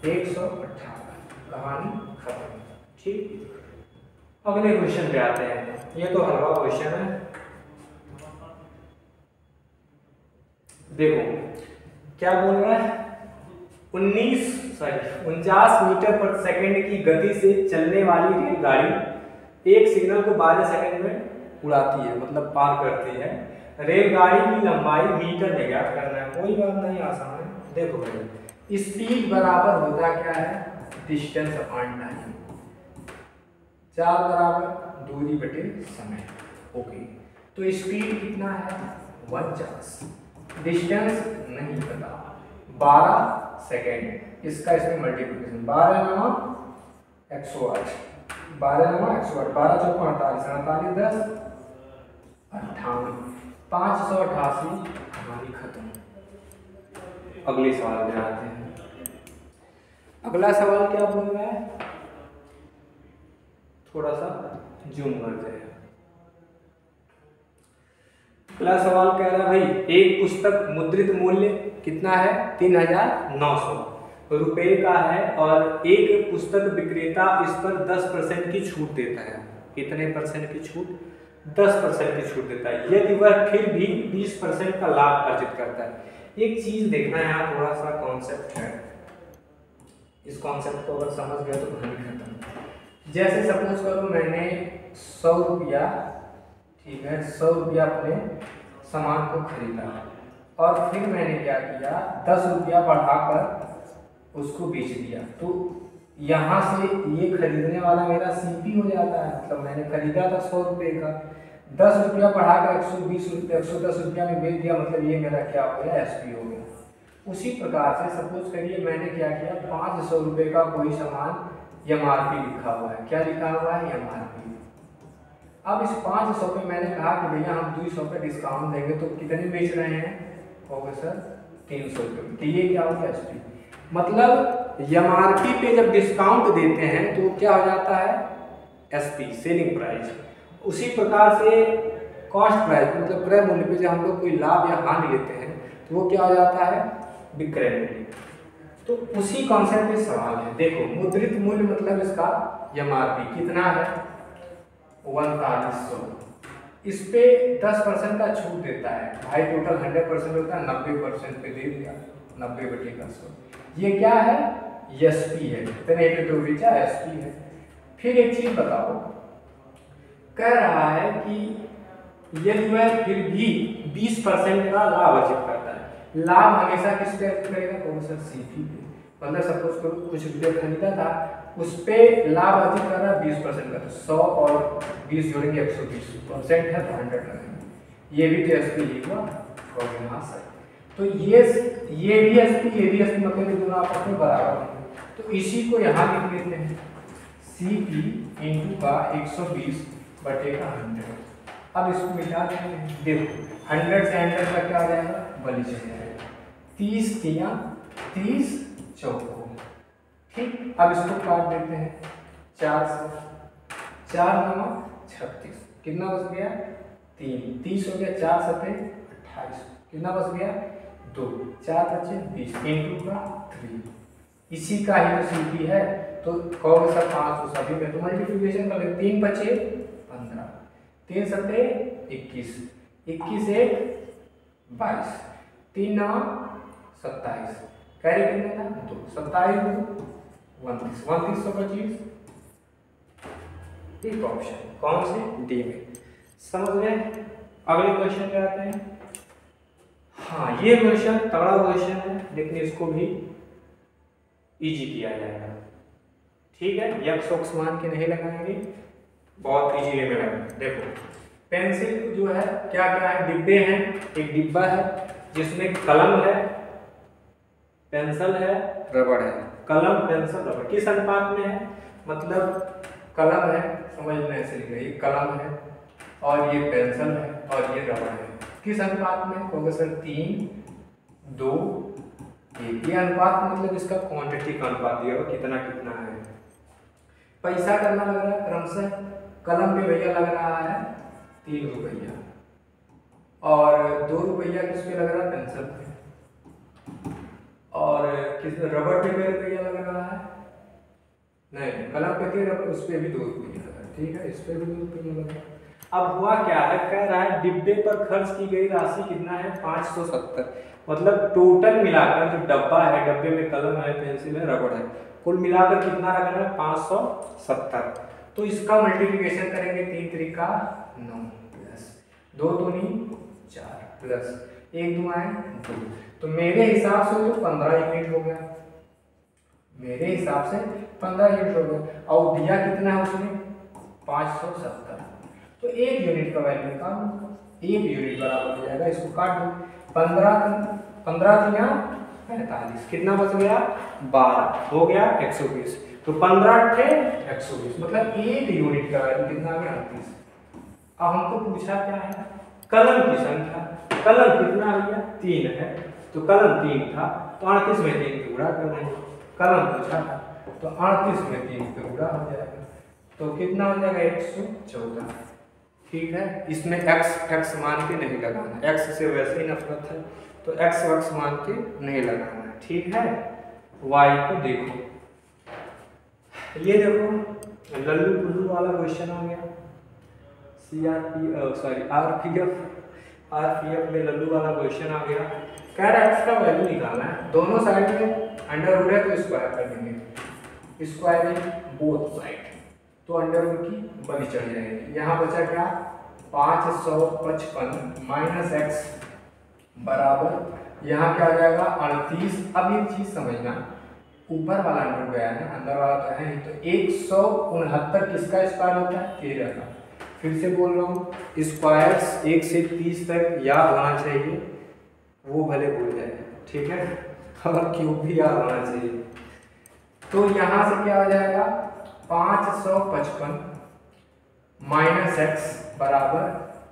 118। कहानी खत्म। ठीक, अगले क्वेश्चन पे आते हैं। ये तो हलवा क्वेश्चन है। देखो क्या बोल रहा है, 49 मीटर पर सेकंड की गति से चलने वाली रेलगाड़ी एक सिग्नल को 12 सेकंड में उड़ाती है, मतलब पार करती है। रेलगाड़ी की लंबाई मीटर में ज्ञात करना है। कोई बात नहीं, आसान है। देखो भाई, स्पीड बराबर होता क्या है, डिस्टेंस अपॉन टाइम। 4 बराबर दूरी बटे समय। ओके, तो स्पीड कितना है 49, डिस्टेंस नहीं पता 12 सेकेंड। इसका इसमें मल्टीप्लिकेशन 12 × 108 12 × 108 12 चौको 48 48 10 58 588। हमारी खत्म। अगले सवाल पे आते हैं। अगला सवाल क्या बोल रहा है, थोड़ा सा जूम करते हैं। अगला सवाल कह रहा है भाई, एक पुस्तक मुद्रित मूल्य कितना है 3900 रुपए का है और एक पुस्तक विक्रेता इस पर 10% की छूट देता है। कितने परसेंट की छूट, 10% की छूट देता है। यदि वह फिर भी 20% का लाभ अर्जित करता है। एक चीज देखना है यहाँ, थोड़ा सा कॉन्सेप्ट है, इस कॉन्सेप्ट को अगर समझ गया तो कहानी खत्म। जैसे सपोज करो मैंने 100 रुपया, ठीक है 100 रुपया अपने सामान को खरीदा और फिर मैंने क्या किया 10 रुपया बढ़ाकर उसको बेच दिया। तो यहाँ से ये खरीदने वाला मेरा सीपी हो जाता है, मतलब मैंने खरीदा था 100 रुपये का, 10 रुपया बढ़ाकर 120 रुपये 110 रुपया में बेच दिया, मतलब ये मेरा क्या हो गया एसपी हो गया। उसी प्रकार से सपोज करिए मैंने क्या किया 500 रुपये का कोई सामान एमआरपी लिखा हुआ है। क्या लिखा हुआ है एमआरपी। अब इस 500 पे मैंने कहा कि भैया हम 200 पे डिस्काउंट देंगे, तो कितने बेच रहे हैं, होगा सर 300 रुपये। तो ये क्या हो गया एसपी, मतलब एमआरपी पे जब डिस्काउंट देते हैं तो क्या हो जाता है एसपी, सेलिंग प्राइस। उसी प्रकार से कॉस्ट प्राइस, मतलब क्रय मूल्य पे जब हम लोग कोई लाभ या हानि लेते हैं तो वो क्या हो जाता है विक्रय मूल्य। तो उसी कॉन्सेप्ट पे सवाल है। देखो मुद्रित मूल्य मतलब इसका एमआरपी कितना है 4900, इस पे 10% का छूट देता है भाई, टोटल 100% होता है 90% पे दे दिया 90/100। ये क्या है एसपी है, इतने तो बेचा एसपी है। फिर एक चीज बताओ, कह रहा है कि यदि वह फिर भी 20% का लाभ अर्जित करता है। लाभ हमेशा किस पे अर्जित करेगा, कौन सा सीपी पे। मतलब सपोज करो कुछ रुपये खरीदा था, उस पे लाभ अर्जित कर रहा है 20% का, तो 100 और 20 जोड़ेंगे 120% है तो 100 लगेंगे। ये भी तो एसपी ही हुआ और यहाँ से तो ये भी एसपी मतलब ये दोनों आपस में बराबर है। तो इसी को यहाँ लिख लेते हैं सीपी इंटू का 120/100। अब इसको मिटा देते हैं। देखो 100 से 100 तक क्या आ जाएगा, बली चल जाएगा। 30 तिया 30 चौको, ठीक। अब इसको काट देते हैं 4 से, 4 9 36, कितना बच गया 3, 30 हो गया, 4 7 28, कितना बच गया 2, 4 बचे 20 इंटू का 3। इसी का ही तो सीपी है, तो कहोगे सर 500 सभी में, तो मल्टीप्लिकेशन कर ले, 3 बचे 15, 3 7 21, 21 1 22, 3 9 27, कैरी कितने था 2, 27 2 29, 2925। एक ऑप्शन कौन से, डी में। समझ गए। अगले क्वेश्चन पे आते हैं। हाँ ये क्वेश्चन तगड़ा क्वेश्चन है, लेकिन इसको भी इजी किया जाएगा, ठीक है। यक्स वक्स मान के नहीं लगाएंगे, बहुत इजी वे में लगाएंगे। देखो पेंसिल जो है क्या क्या है, डिब्बे हैं, एक डिब्बा है जिसमें कलम है, पेंसिल है, रबड़ है। कलम पेंसिल रबड़ किस अनुपात में है, मतलब कलम है, समझने से लिख रहे, ये कलम है और ये पेंसिल है और ये रबड़ है, किस अनुपात में होगा सर 3 2 1। ये अनुपात मतलब इसका क्वांटिटी का अनुपात दिया हुआ, कितना कितना है। पैसा करना लग रहा है क्रमशः, कलम पे भैया लग रहा है 3 रुपया और 2 रुपया किस पे लग रहा है, पेंसिल पे, और किस रबड़ पे रुपया लग रहा है, नहीं कलम पे थे रबड़, उस पे भी 2 रुपया लगा, ठीक है, इस पे भी 2 रुपया लगा। अब हुआ क्या है, कह रहा है डिब्बे पर खर्च की गई राशि कितना है 570, मतलब टोटल मिलाकर जो डब्बा है, डब्बे में कलम है, पेंसिल है, रबड़ है, कुल मिलाकर कितना रखना है 570। तो इसका मल्टीप्लिकेशन करेंगे 3 3 9 प्लस 2 दूनी 4 प्लस 1 2 2, तो मेरे हिसाब से तो 15 यूनिट हो गया, मेरे हिसाब से 15 यूनिट हो गया। और दिया कितना है उसने 570, तो 1 यूनिट का वैल्यू निकालो, 1 यूनिट बराबर हो जाएगा, इसको काट दो, 15 दिया 45, कितना बच गया 12, हो गया 120, तो 15 थे 120, मतलब 1 यूनिट का वैल्यू कितना आ गया 38। अब हमको पूछा क्या है, कलम की संख्या, कलम कितना आ गया 3 है, तो कलम 3 था, तो 38 में 3 पे गुणा कर देंगे, कलम पूछा था तो 38 में 3 पे गुणा हो जाएगा, तो कितना हो जाएगा 114, ठीक है। इसमें x मान के नहीं लगाना, x से वैसे ही नफरत है, तो x मान के नहीं लगाना, ठीक है। y को देखो, ये देखो लल्लू पुल्लू वाला क्वेश्चन आ गया, आरपीएफ में लल्लू वाला क्वेश्चन आ गया, कह रहा है x का वैल्यू निकालना है, दोनों साइड में अंडर रूट है तो स्क्वायर कर देंगे, स्क्वायर इन बोथ साइड, तो अंडर रूट की बली चढ़ जाएगी। यहाँ बचा क्या 555 माइनस एक्स बराबर, यहाँ क्या आ जाएगा 38। अब एक चीज समझना, ऊपर वाला अंडर गया है, अंदर वाला तो है, तो 169 किसका स्क्वायर होता है 13 का। फिर से बोल रहा हूँ, स्क्वायर्स 1 से 30 तक याद होना चाहिए, वो भले भूल जाए, ठीक है, और क्यों भी याद होना चाहिए। तो यहाँ से क्या हो जाएगा 555 माइनस एक्स बराबर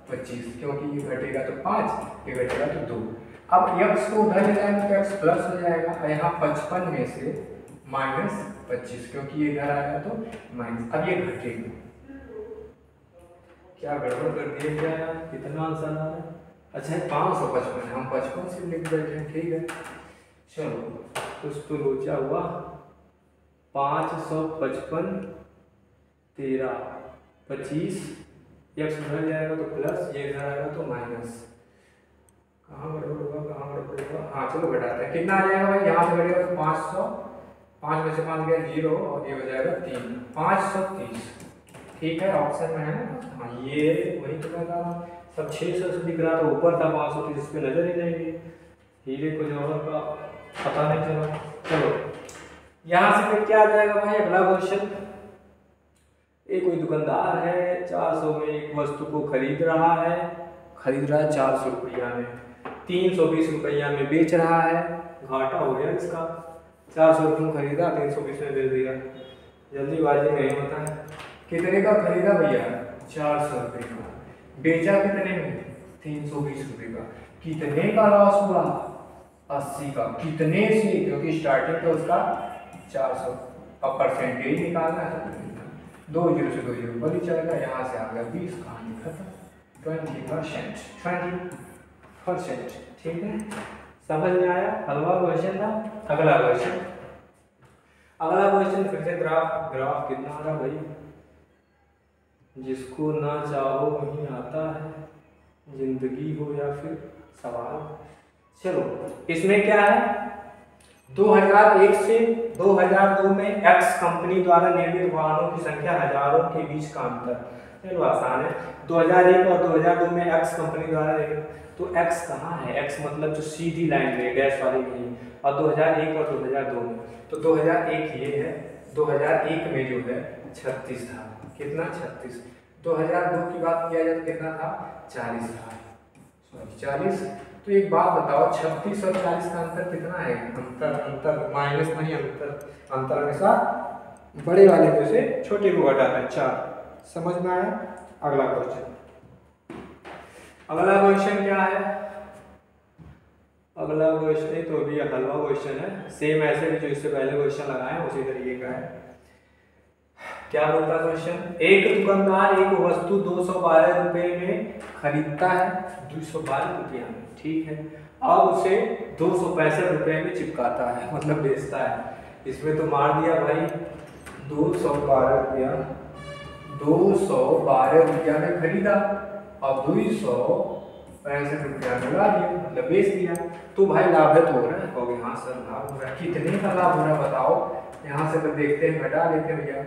25, क्योंकि ये घटेगा तो 5, ये घटेगा तो 2। अब x को उधर ले जाएंगे तो x प्लस हो जाएगा, यहाँ 55 में से माइनस 25, क्योंकि ये इधर आएगा तो माइनस, अब ये घटेगा। क्या गड़बड़ कर दिया क्या यार, कितना आंसर आ रहा है, अच्छा 555 है, हम 55 से लिख बैठे हैं, ठीक है। चलो कुछ तो लोचा हुआ, 555 13 25, एक्स उधर जाएगा तो प्लस, ये इधर आएगा तो माइनस, कहाँ गड़बड़ होगा, कहाँ गड़बड़ होगा, हाँ चलो घटाते हैं, कितना आ जाएगा भाई, यहाँ से घटेगा तो 500, 5 में से 5 गया 0 और ये हो जाएगा 3, 530, ठीक है, ऑप्शन में है ना। हाँ ये वही तो मैं कह रहा हूँ, सब 600 से दिख रहा था, ऊपर था 530, इस पे नजर ही नहीं गई, हीरे को जौहर का पता नहीं चला। चलो यहाँ से फिर क्या आ जाएगा भाई, अगला क्वेश्चन, एक कोई दुकानदार है 400 में एक वस्तु को खरीद रहा है 400 रुपया में, 320 रुपया में बेच रहा है, घाटा हो गया इसका, 400 रुपये में खरीदा 320 में बेच दिया, जल्दीबाजी नहीं होता है। कितने का खरीदा भैया 400 रुपये का, बेचा कितने में, 320 रुपये का। कितने का लॉस हुआ, 80 का। कितने से, क्योंकि स्टार्टिंग तो उसका 400, अब परसेंटेज निकालना है, 2 0 से 2 0 ऊपर ही चलेगा, यहाँ से आ गया 20, कहानी खत्म, 20%। ठीक है, समझ में आया। अगला क्वेश्चन था, अगला क्वेश्चन फिर से ग्राफ कितना आ रहा भाई, जिसको ना चाहो वही आता है, जिंदगी हो या फिर सवाल। चलो इसमें क्या है, 2001 से 2002 में एक्स कंपनी द्वारा निर्मित वाहनों की संख्या हजारों के बीच का अंतर। चलो आसान है, 2001 और 2002 में एक्स कंपनी द्वारा निर्मित, तो एक्स कहाँ है, एक्स मतलब जो सीधी लाइन में डैश वाली नहीं, और 2001 और 2002 में, तो 2001 ये है, 2001 में जो है 36 था, कितना 36। 2002 की बात किया जाए तो कितना था, 40 था, सॉरी 40। तो एक बात बताओ, 36 और 40 का अंतर कितना है, अंतर माइनस नहीं, अंतर हमेशा बड़े वाले में से छोटे को घटाता है, 4। समझ में आया। अगला क्वेश्चन क्या है, अगला क्वेश्चन तो अभी हलवा क्वेश्चन है, सेम ऐसे भी जो इससे पहले क्वेश्चन लगाए उसी तरीके का है। क्या बोलता है क्वेश्चन, एक दुकानदार एक वस्तु 212 रुपए में खरीदता है, 212 रुपया में, ठीक है, और उसे 265 रुपए में चिपकाता है, मतलब बेचता है। इसमें तो मार दिया भाई, 212 रुपया, 212 रुपया में खरीदा और 265 रुपया में ला दिया, मतलब बेच दिया। तो भाई लाभ है तो हो रहा है, कहोगे हाँ सर लाभ हो रहा है, कितने का लाभ हो रहा है बताओ। यहाँ से तो देखते हैं, घटा देते हैं भैया,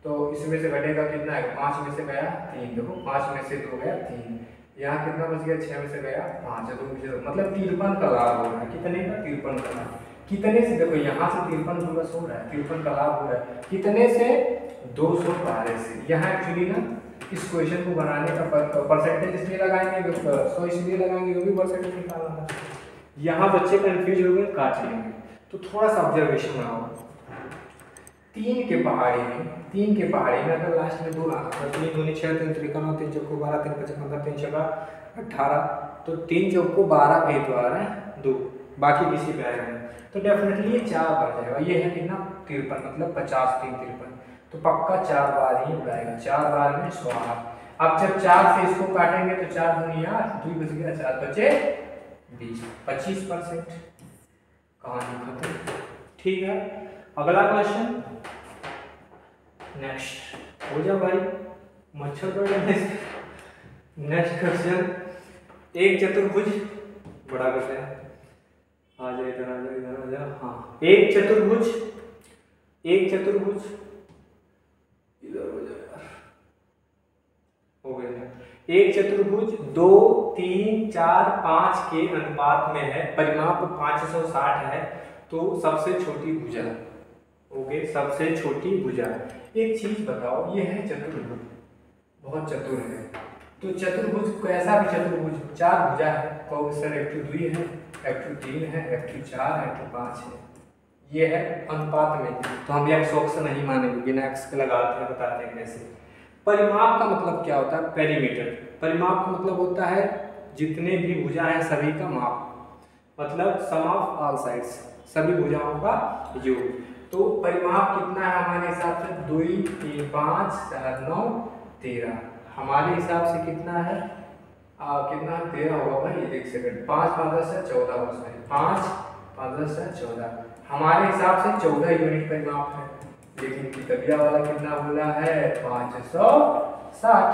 तो इसमें से घटेगा कितना है, 5 में से गया 3, देखो 5 में से 2 गया 3, यहाँ कितना बच गया, 6 में से गया 5, 2 में से 2, मतलब 53 का लाभ हो रहा है। कितने का, 53 का लाभ। कितने से, देखो यहाँ से 53 प्लस हो रहा है, 53 का लाभ हो रहा है, कितने से, 212 से। यहाँ एक्चुअली ना इस क्वेश्चन को बनाने का परसेंटेज इसलिए लगाएंगे, 100 इसलिए लगाएंगे क्योंकि परसेंटेज निकालना है। यहाँ बच्चे कंफ्यूज हो गए, काट लेंगे, तो थोड़ा सा ऑब्जर्वेशन बनाओ। 3 के पहाड़ी में अगर लास्ट में 2 आना, 3 दूनी 6, 3 त्रिकोण, 3 चौको 12, 3 पचक 15, 3 छक्का 18, तो 3 चौको 12 पे तो आ रहा है 2, बाकी किसी पे आएगा नहीं, तो डेफिनेटली ये 4 बार जाएगा। ये है कितना, 53, मतलब 50 3 53, तो पक्का 4 बार ही उड़ाएगा, 4 बार में 100। अब जब 4 से इसको काटेंगे तो 4 दूनी 8, 2 बच गया, 4 बचे 20, 25%, कहानी खत्म। ठीक है, अगला क्वेश्चन, नेक्स्ट हो जाओ भाई, मच्छर बढ़ जाए। नेक्स्ट क्वेश्चन, एक चतुर्भुज, बड़ा करते हैं, आ जाए इधर, आ जाए इधर, आ जाए, हाँ, एक चतुर्भुज इधर हो जाए यार, हो गया। एक चतुर्भुज 2 3 4 5 के अनुपात में है, परिमाप 560 है, तो सबसे छोटी भुजा, ओके, सबसे छोटी भुजा। एक चीज बताओ, ये है चतुर्भुज, बहुत चतुर है, तो चतुर्भुज कैसा भी चतुर्भुज, 4 भुजा है, कहो सर F2 2 है, F2 3 है, F2 4 है, F2 5 है, ये है अनुपात में, तो हम एक्स ऑप्शन नहीं मानेंगे, बिना एक्स के लगाते हैं, बताते हैं कैसे। परिमाप का मतलब क्या होता है, पेरीमीटर। परिमाप का मतलब होता है जितने भी भुजा है सभी का माप, मतलब सम ऑफ ऑल साइड्स, सभी भुजाओं का योग। तो परिमाप कितना है हमारे हिसाब से, 2 3 5 7 9 13, हमारे हिसाब से कितना है, कितना 13 होगा भाई, 1 सेकंड, 5 5 10 14 हो सॉरी, 5 5 10 14, हमारे हिसाब से 14 यूनिट परिमाप है, लेकिन कितबिया वाला कितना बोला है, 560।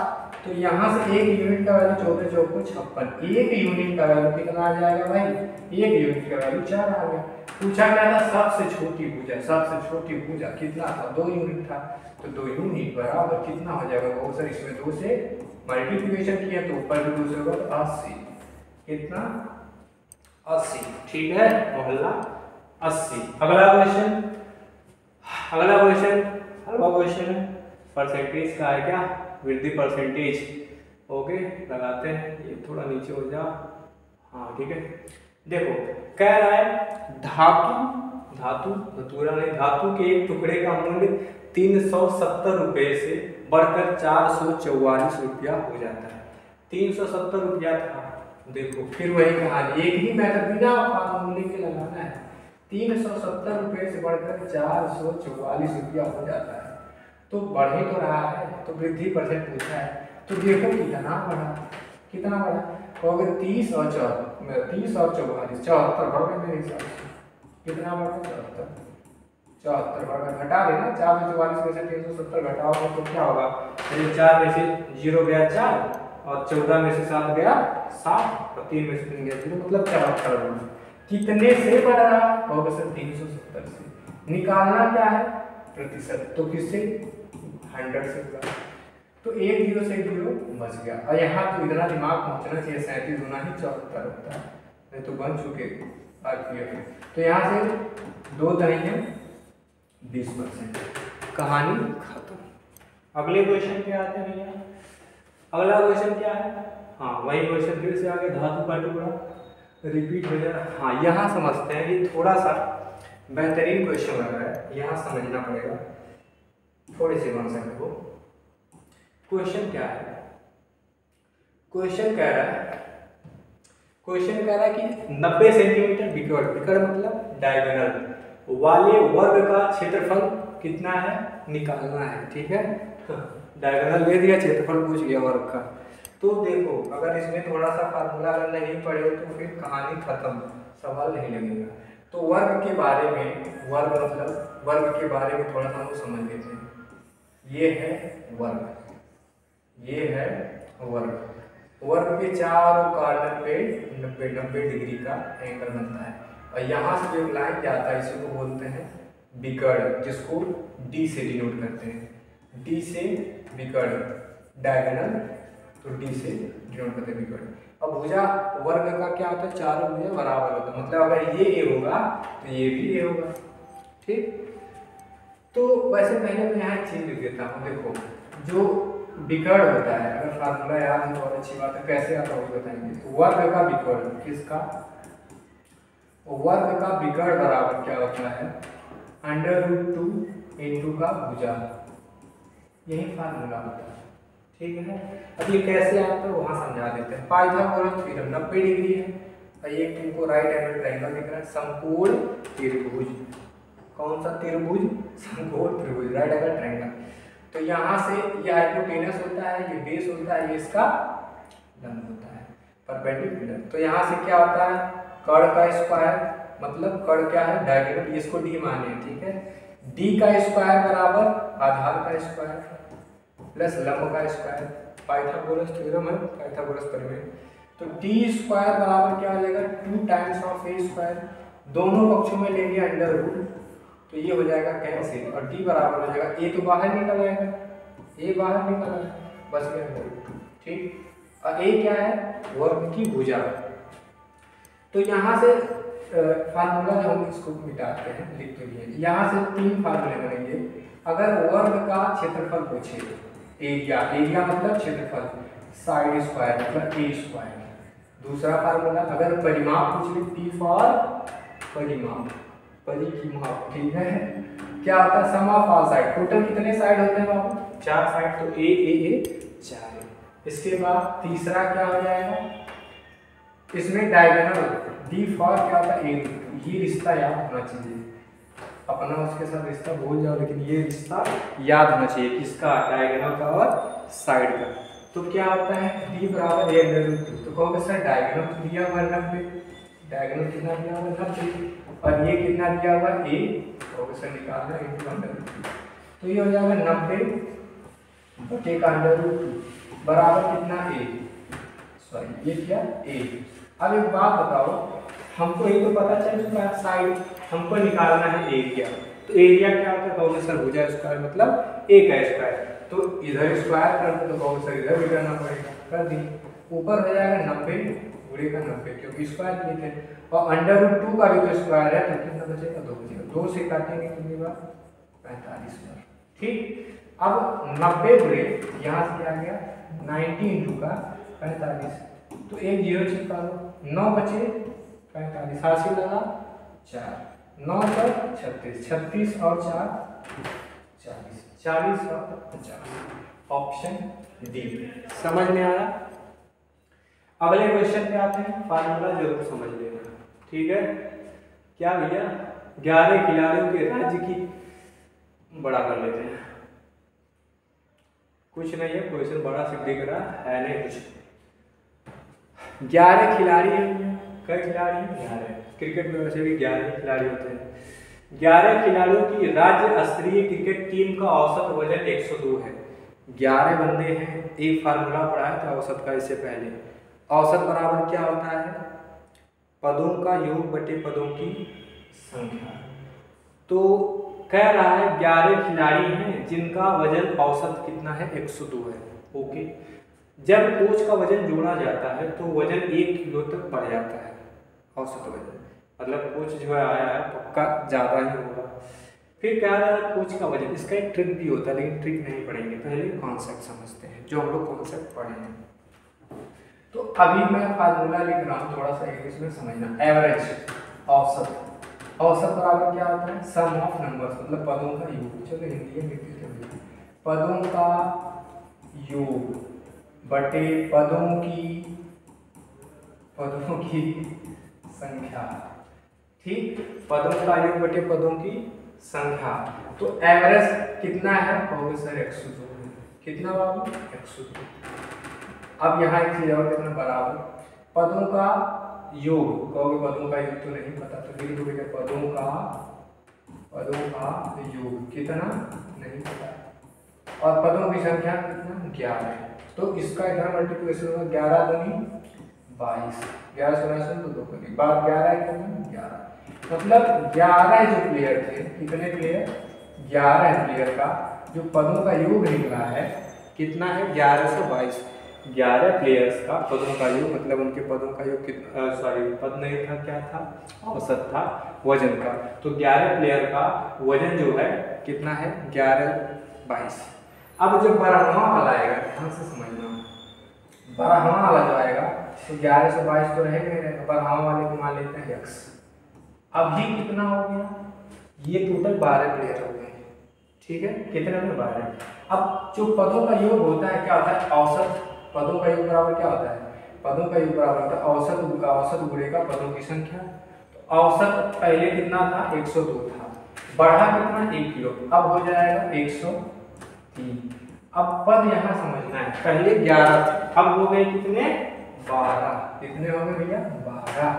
तो यहाँ से 1 यूनिट का वैल्यू 14 चौको 56, 1 यूनिट का वैल्यू कितना आ जाएगा भाई, 1 यूनिट का वैल्यू 4 आ गया। पूछा गया था सबसे छोटी भुजा कितना था, 2 यूनिट था, तो 2 यूनिट बराबर कितना हो जाएगा, वो सर इसमें 2 से मल्टीप्लिकेशन किया तो ऊपर भी 2 से होगा, तो 80, कितना 80, ठीक है, मोहल्ला 80। अगला क्वेश्चन है, परसेंटेज का है क्या, वृद्धि परसेंटेज, ओके, लगाते हैं, ये थोड़ा नीचे हो जा, हाँ ठीक है। देखो कह रहा है धातु के एक टुकड़े का मूल्य 370 रुपये से बढ़कर 444 रुपया हो जाता है। 370 रुपया था। देखो फिर वही कहानी, एक ही मेथड बिना फार्मूले के लगाना है। 370 रुपये से बढ़कर 444 रुपया हो जाता है। तो बढ़ ही तो रहा है, तो वृद्धि परसेंट पूछा है। तो देखो कितना बढ़ा, कितना बढ़ा। तो अगर 30 और 44 74 बढ़ गए मेरे हिसाब से। कितना बढ़ा? 74 बढ़ गया। घटा देना 444 में से 370 घटाओगे तो क्या होगा? 4 में से 0 गया 4 और 14 में से 7 गया 7 और 3 में से 3 गया 0, मतलब 74। कितने से बढ़ रहा होगा सर? 370 से। निकालना क्या है? प्रतिशत। तो किससे? 100 से बढ़ा। तो 1 0 से 1 0 बच गया। और यहाँ तो इतना दिमाग पहुंचना चाहिए, 37 गुना ही 74 होता है, नहीं तो बन चुके RPF। तो यहाँ से 2 दही 20%। कहानी खत्म। अगले क्वेश्चन पे आते हैं भैया। अगला क्वेश्चन क्या है? हाँ वही क्वेश्चन फिर से आगे, धातु का टुकड़ा रिपीट हो जाए। हाँ यहाँ समझते हैं, ये थोड़ा सा बेहतरीन क्वेश्चन लग रहा है, यहाँ समझना पड़ेगा, थोड़े से कॉन्सेप्ट को। क्वेश्चन क्या है? क्वेश्चन कह रहा है कि 90 सेंटीमीटर विकर्ण मतलब डायगोनल वाले वर्ग का क्षेत्रफल कितना है निकालना है। ठीक है, डायगोनल ले दिया, क्षेत्रफल पूछ लिया वर्ग का। तो देखो अगर इसमें थोड़ा सा फार्मूला अगर नहीं पढ़े तो फिर कहानी खत्म, सवाल नहीं लगेगा। तो वर्ग के बारे में, वर्ग के बारे में थोड़ा सा हम समझ लेते हैं। ये है वर्ग, ये है वर्ग। वर्ग के चारों कॉर्नर पे 90 डिग्री का एंगल बनता है। और यहाँ से जो लाइन जाता है इसी को बोलते हैं विकर्ण, जिसको डी से डिनोट करते हैं। डी से विकर्ण, डायगोनल, तो डी से डिनोट करते हैं विकर्ण। अब भुजा वर्ग का क्या होता है? चारों भुजा बराबर होता है, मतलब अगर ये ए होगा तो ये भी ए होगा। ठीक, तो वैसे पहले मैं यहाँ एक चीज लिख देता हूँ। देखो जो विकर्ण होता है, अगर फार्मूला याद है तो और अच्छी बात है, कैसे आता है बताएंगे। तो वर्ग का विकर्ण, किसका? वर्ग का विकर्ण बराबर क्या होता है? √2 इंटू का भुजा, यही फार्मूला होता है। ठीक है, अब ये कैसे आता है वहां समझा देते हैं। पाइथागोरस थ्योरम 90 डिग्री है और एक तुमको राइट एंगल ट्रायंगल दिख रहा है, समकोण त्रिभुज। कौन सा त्रिभुज? समकोण त्रिभुज, राइट एंगल ट्रायंगल। तो यहाँ से ये हाइपोटेनस होता है, ये बेस होता है, ये इसका लंब होता है, परपेंडिकुलर। तो यहाँ से क्या होता है? कर्ण का स्क्वायर, मतलब कर्ण क्या है? डायगोनल, इसको डी माने। ठीक है, डी का स्क्वायर बराबर आधार का स्क्वायर प्लस लंब का स्क्वायर। पाइथागोरस थ्योरम है, पाइथागोरस प्रमेय। तो डी स्क्वायर बराबर क्या हो जाएगा? 2 टाइम्स ऑफ ए स्क्वायर। दोनों पक्षों में लेंगे √, तो ये हो जाएगा कैंसिल और डी बराबर हो जाएगा, ए तो बाहर निकल आएगा, ए बाहर निकल आएगा, बस गया √2। ठीक, और ए क्या है? वर्ग की भुजा। तो यहाँ से फार्मूला जो हम इसको मिटाते हैं, लिख तो लिए। यहाँ से 3 फार्मूले बनेंगे। अगर वर्ग का क्षेत्रफल पूछे, एरिया मतलब क्षेत्रफल, साइड स्क्वायर मतलब ए स्क्वायर। दूसरा फार्मूला अगर परिमाप पूछ ले, पी फॉर परिमाप, परी की माप। ठीक है, क्या होता है? सम ऑफ ऑल साइड। टोटल कितने साइड होते हैं बाबू? 4 साइड, तो ए 4 है। इसके बाद तीसरा क्या हो जाएगा? इसमें डायगोनल, डी फॉर क्या होता है? ए। ये रिश्ता याद होना चाहिए, अपना उसके साथ रिश्ता भूल जाओ, लेकिन ये रिश्ता याद होना चाहिए, किसका? डायगोनल का और साइड का। तो क्या होता है? डी बराबर a/√2। तो कहोगे सर डायगोनल दिया हुआ 90, डायगोनल कितना दिया हुआ? 90, और ये कितना दिया हुआ? ए, कहोगे सर निकालना इंटू √2। तो ये हो जाएगा 90 बटे का √2 बराबर कितना? ए, सॉरी ये क्या? ए। अब एक बात बताओ, हमको ये तो पता चल चुका है साइड, हमको निकालना है एरिया। तो एरिया क्या होता है? कहोगे सर भुजा स्क्वायर मतलब ए का स्क्वायर। तो इधर स्क्वायर करते तो कहोगे सर इधर भी करना पड़ेगा, कर दी। ऊपर हो जाएगा 90 गुणे का 90, क्योंकि स्क्वायर किए थे, और √2 का भी तो स्क्वायर है, तो कितना बचेगा? 2 बचेगा। 2 से काटेंगे कितनी बार? 45 बार। ठीक, अब 90 गुणे यहाँ से क्या गया? 90 इंटू का 45, तो एक 0 चिपका लो, 9 बचे 45, हासिल लगा 4, 9 पर 36, 36 और 4 40, 40 और 50। Option D. समझ में आया? अगले क्वेश्चन पे आते हैं, फार्मूला जरूर समझ लेना, ठीक है। क्या भैया, 11 खिलाड़ियों के राज्य की, बड़ा कर लेते हैं, कुछ नहीं है क्वेश्चन बड़ा से दिख रहा है नहीं कुछ। 11 खिलाड़ी हैं, कई खिलाड़ी हैं? 11। क्रिकेट में वैसे भी 11 खिलाड़ी होते हैं। 11 खिलाड़ियों की राज्य स्तरीय क्रिकेट टीम का औसत वजन 102 है। 11 बंदे हैं, एक फार्मूला पढ़ाया था औसत का इससे पहले। औसत बराबर क्या होता है? पदों का योग बटे पदों की संख्या। तो कह रहा है 11 खिलाड़ी हैं जिनका वजन औसत कितना है? 102 है। ओके, जब कोच का वजन जोड़ा जाता है तो वजन 1 किलो तक बढ़ जाता है, औसत वजन, मतलब कोच जो है आया है पक्का ज़्यादा ही होगा। फिर कह रहा है कोच का वजन, इसका एक ट्रिक भी होता है लेकिन ट्रिक नहीं पढ़ेंगे, पहले कॉन्सेप्ट समझते हैं जो हम लोग कॉन्सेप्ट पढ़े हैं। तो अभी मैं फार्मूला लिख रहा हूँ, थोड़ा सा इंग्लिश में समझना। एवरेज, औसत, औसत बराबर क्या होता है? सम ऑफ नंबर्स, मतलब पदों का योग। चलो हिंदी में लिखते हैं, पदों का योग बटे पदों की संख्या, ठीक। पदों का योग बटे पदों की संख्या। तो एवरेज कितना है? कहोगे सर 102 है। कितना बाबू? 102। अब यहाँ एक चीज और देखना, बराबर पदों का योग, कहोगे पदों का योग तो नहीं पता, तो फिर लिखोगे पदों का योग कितना नहीं पता, और पदों की संख्या कितना? 11। तो इसका इधर मल्टीप्लिकेशन होगा, 11 दूनी 22, 11 से 2 करी, बात 11 कितना? 11। मतलब 11 जो प्लेयर थे, कितने प्लेयर? 11 प्लेयर का जो पदों का योग निकला है कितना है? 1122। 11 प्लेयर्स का पदों का योग, मतलब उनके पदों का योग कितना, सॉरी पद नहीं था, क्या था? औसत था वजन का। तो 11 प्लेयर का वजन जो है कितना है? 1122। अब जो बारहवां वाला आएगा, ध्यान से समझना, बारहवां वाला जो आएगा तो 1122 तो रहेगा ही रहेगा, बारहवां वाले को मान लेते हैं x। अब ये कितना हो गया? ये टोटल 12 प्लेयर हो गए, ठीक है। कितने में? 12। अब जो पदों का योग होता है क्या होता है? औसत। पदों का योग बराबर क्या होता है? पदों का योग बराबर होता है औसत गुणेगा पदों की संख्या। तो औसत पहले कितना था? 102 था, बढ़ा कितना? 1 किलो, अब हो जाएगा 103। अब पद यहाँ समझना है, पहले 11 थे, अब हो गए कितने? 12। कितने हो गए भैया? 12।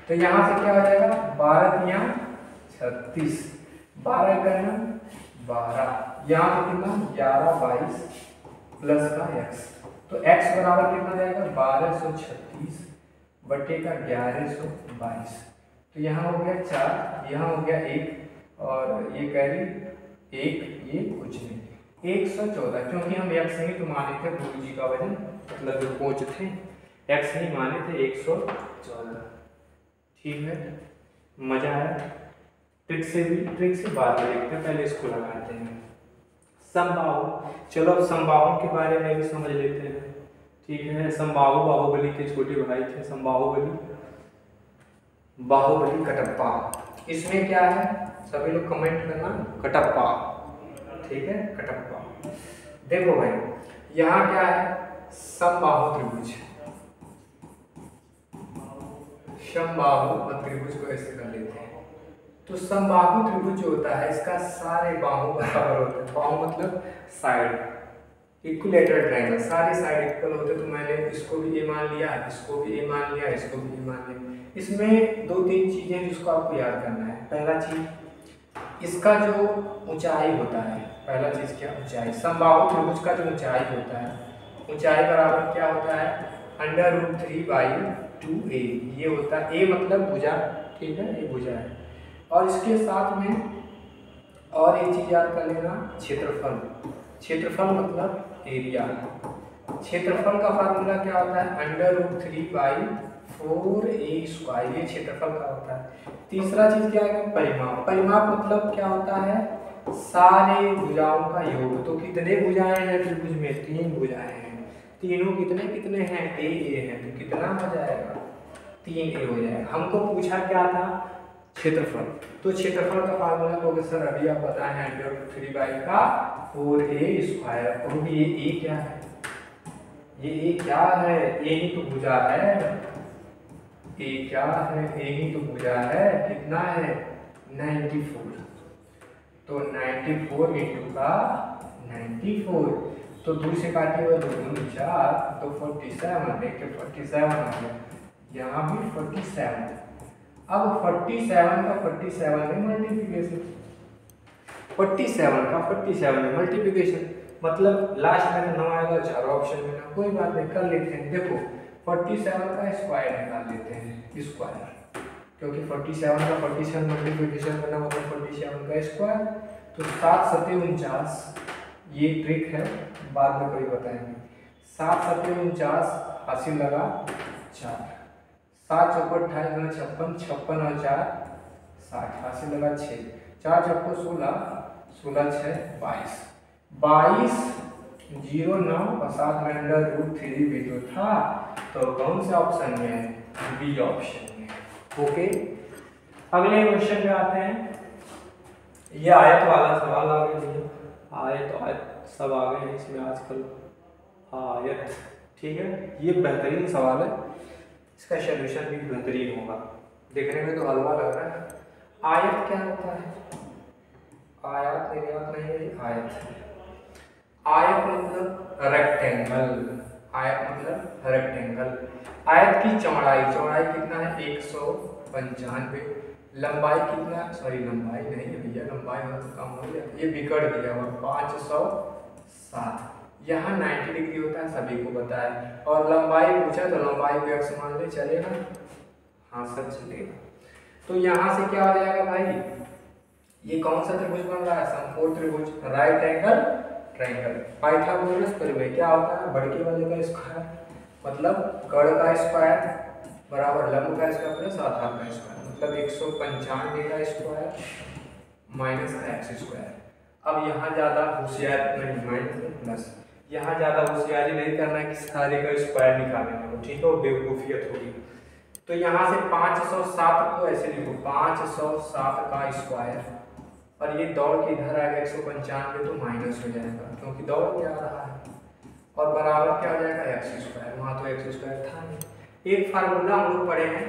तो यहाँ से क्या हो जाएगा? 12 यहाँ 36, 12 करना 12, यहाँ से कितना? 11 22 प्लस का x। तो x बराबर कितना जाएगा? 1236 बटे का 1122। तो यहाँ हो गया 4, यहाँ हो गया 1, और ये कैरी 1, ये कुछ नहीं, 114। क्योंकि हम x नहीं तो माने थे गुरु जी का वजन, मतलब जो कोच थे x नहीं माने थे, 114। ठीक है, मजा आया? ट्रिक से बाद में देखते हैं, पहले इसको लगाते हैं। समबाहु, चलो अब समबाहु के बारे में भी समझ लेते हैं, ठीक है। समबाहु बाहुबली के छोटे भाई थे, समबाहुबली, बाहुबली कटप्पा। इसमें क्या है सभी लोग कमेंट करना, कटप्पा, ठीक है, कटप्पा। देखो भाई यहाँ क्या है? समबाहु त्रिभुज, समबाहु और त्रिभुज को ऐसे कर लेते हैं। तो समबाहु त्रिभुज जो होता है इसका सारे बाहु बराबर होते हैं। बाहु मतलब साइड, इक्विलेटरल ट्रायंगल, सारे साइड इक्वल होते। तो मैंने इसको भी ए मान लिया, इसको भी ए मान लिया, इसको भी ए मान लिया। इसमें 2-3 चीजें जिसको आपको याद करना है। पहला चीज, इसका जो ऊंचाई होता है, पहला चीज क्या? ऊंचाई। समबाहु त्रिभुज का जो ऊंचाई होता है, ऊंचाई बराबर क्या होता है? √3/2a। ये होता है, ए मतलब भुजा, ठीक है, ये भुजा है। और इसके साथ में और एक चीज याद कर लेना, क्षेत्रफल। क्षेत्रफल मतलब एरिया। क्षेत्रफल का फार्मूला क्या होता है? √3/4a²। ये क्षेत्रफल का होता है। तीसरा चीज क्या है? परिमाप। परिमाप मतलब क्या होता है? सारे भुजाओं का योग। तो कितने भुजाएं हैं त्रिभुज में? 3 भुजाएं हैं। तीनों कितने कितने हैं? a है, तो कितना हो जाएगा? 3a हो जाएगा। हमको पूछा क्या था? क्षेत्रफल। तो क्षेत्रफल का फार्मूला होगा सर अभी आप बताएं, √3/4a²। और ये a क्या है? ये क्या है, ए ही तो भुजा है, ए क्या है, ए ही तो भुजा है, कितना है 94। तो 94 इंटू का 94, तो 2 से काटे हुए 2 दूनी 4, तो 47, देखिए 47 आ गया, यहाँ भी 47। अब 47 का 47 में मल्टीप्लिकेशन, 47 का 47 में मल्टीप्लिकेशन, मतलब लास्ट में तो 9 आएगा, चारों ऑप्शन में ना, कोई बात नहीं, कर लेते हैं। देखो 47 का स्क्वायर निकाल लेते हैं, स्क्वायर, क्योंकि 47 का 47 मल्टीप्लिकेशन करना मतलब 47 का स्क्वायर, तो 7 सत्ते 49, ये ट्रिक है, बाद में कभी बताएंगे। 7 सत्ते 49, हासिल लगा 4, 7 चौको 28, 56, 56 और 4 60, हासिल लगा 6, 4 चौको 16, 16 6 22, 22 0 9 और 7 में √3 भी तो था, तो कौन से ऑप्शन में है, बी ऑप्शन में। ओके, अगले क्वेश्चन में आते हैं। ये आयत वाला सवाल आ गया, आयत सब आ गए हैं इसमें आजकल, आयत, ठीक है, ये बेहतरीन सवाल है, इसका सॉल्यूशन भी बेहतरीन होगा, देखने में तो हलवा लग रहा है। आयत क्या होता है, आयत मेरे याद नहीं है, आयत मतलब रेक्टेंगल, आयत मतलब रेक्टेंगल। आयत की चौड़ाई कितना है 195, लंबाई कितना, सॉरी लंबाई नहीं है भैया, लंबाई तो कम हो गया, ये बिगड़ गया हुआ 507, यहाँ 90 डिग्री होता है, सभी को पता है, और लंबाई पूछा तो लंबाई को x मान ले, चलेगा, हाँ सर चलेगा। तो यहाँ से क्या हो जाएगा भाई, ये कौन सा त्रिभुज बन रहा है, समकोण त्रिभुज, राइट एंगल ट्रायंगल। पाइथागोरस प्रमेय क्या होता है, बढ़के वाले का स्क्वायर, मतलब गढ़ का स्क्वायर बराबर लंब का स्क्वायर प्लस आधार का स्क्वायर, मतलब 195 का स्क्वायर माइनस का एक्स स्क्वायर। अब यहाँ ज़्यादा होशियार नहीं, माइनस प्लस, यहाँ ज़्यादा होशियारी नहीं करना है कि सारे का स्क्वायर निकालने को, ठीक है, वो बेवकूफ़ियत होगी। तो यहाँ से 507 को ऐसे लिखो, 507 का स्क्वायर, और ये दौड़ के इधर आएगा 195, तो माइनस हो जाएगा क्योंकि दौड़ के आ रहा है, और बराबर क्या हो जाएगा एक्स स्क्वायर, वहाँ तो एक्स स्क्वायर था नहीं। एक फार्मूला हम लोग पढ़े हैं,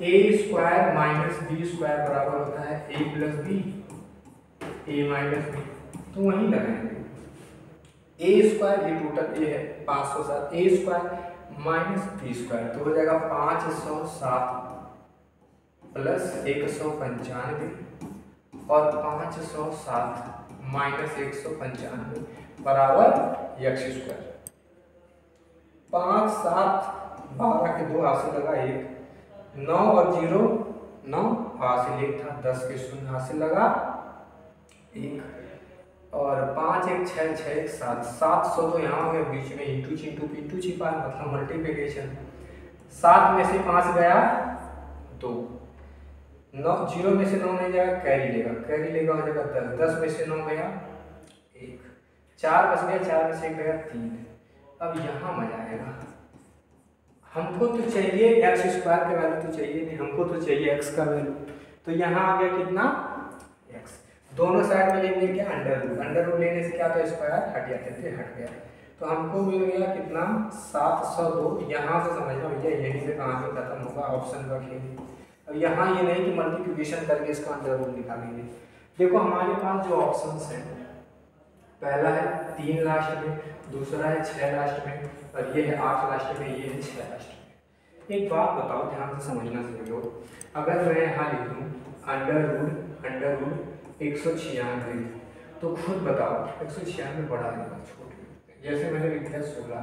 ए स्क्वायर माइनस बी स्क्वायर बराबर होता है ए प्लस बी, ए माइनस बी, तो वहीं लगाएंगे। ए स्क्वायर, ये टोटल ए है 507, ए स्क्वायर माइनस बी स्क्वायर, तो हो जाएगा 507 प्लस 195 और 507 माइनस 195 बराबर एक्स स्क्वायर। 5 7 12 के 2 हासिल लगा 1, 9 और 0 9 हासिल 1 था, 10 के 0 हासिल लगा 1, और 5 1 6 6 1 7, 700 तो यहाँ हो गया, बीच में इंटू इंटू छिपा है, मतलब मल्टीप्लिकेशन। 7 में से 5 गया 2, 9 0 में से 9 नहीं जाएगा, कैरी लेगा हो जाएगा 10, 10 में से 9 गया 1, 4 बच गया, 4 में से 1 गया 3। अब यहाँ मजा आएगा, हमको तो चाहिए एक्स स्क्वायर का वैल्यू तो चाहिए नहीं, हमको तो चाहिए एक्स का वैल्यू, तो यहाँ आ गया कितना एक्स, दोनों साइड में लेंगे क्या अंडर रूट लेने से क्या तो स्क्वायर हट गया, तो हमको मिल गया कितना 702। यहाँ से समझना भैया, यहीं से कहाँ पे खत्म होगा, ऑप्शन का खेल। अब यहाँ ये नहीं कि मल्टीप्लिकेशन करके इसका अंडर रूट निकालेंगे। देखो हमारे पास जो ऑप्शंस हैं, पहला है 3 लास्ट में, दूसरा है 6 लास्ट में, और ये है 8 लास्ट में, ये है 6 लास्ट में। एक बात बताओ, ध्यान से समझना समझो, अगर मैं यहाँ लिख दूँ अंडर रूट 196, तो खुद बताओ 196 बड़ा है छोटे, जैसे मैंने लिख दिया 16,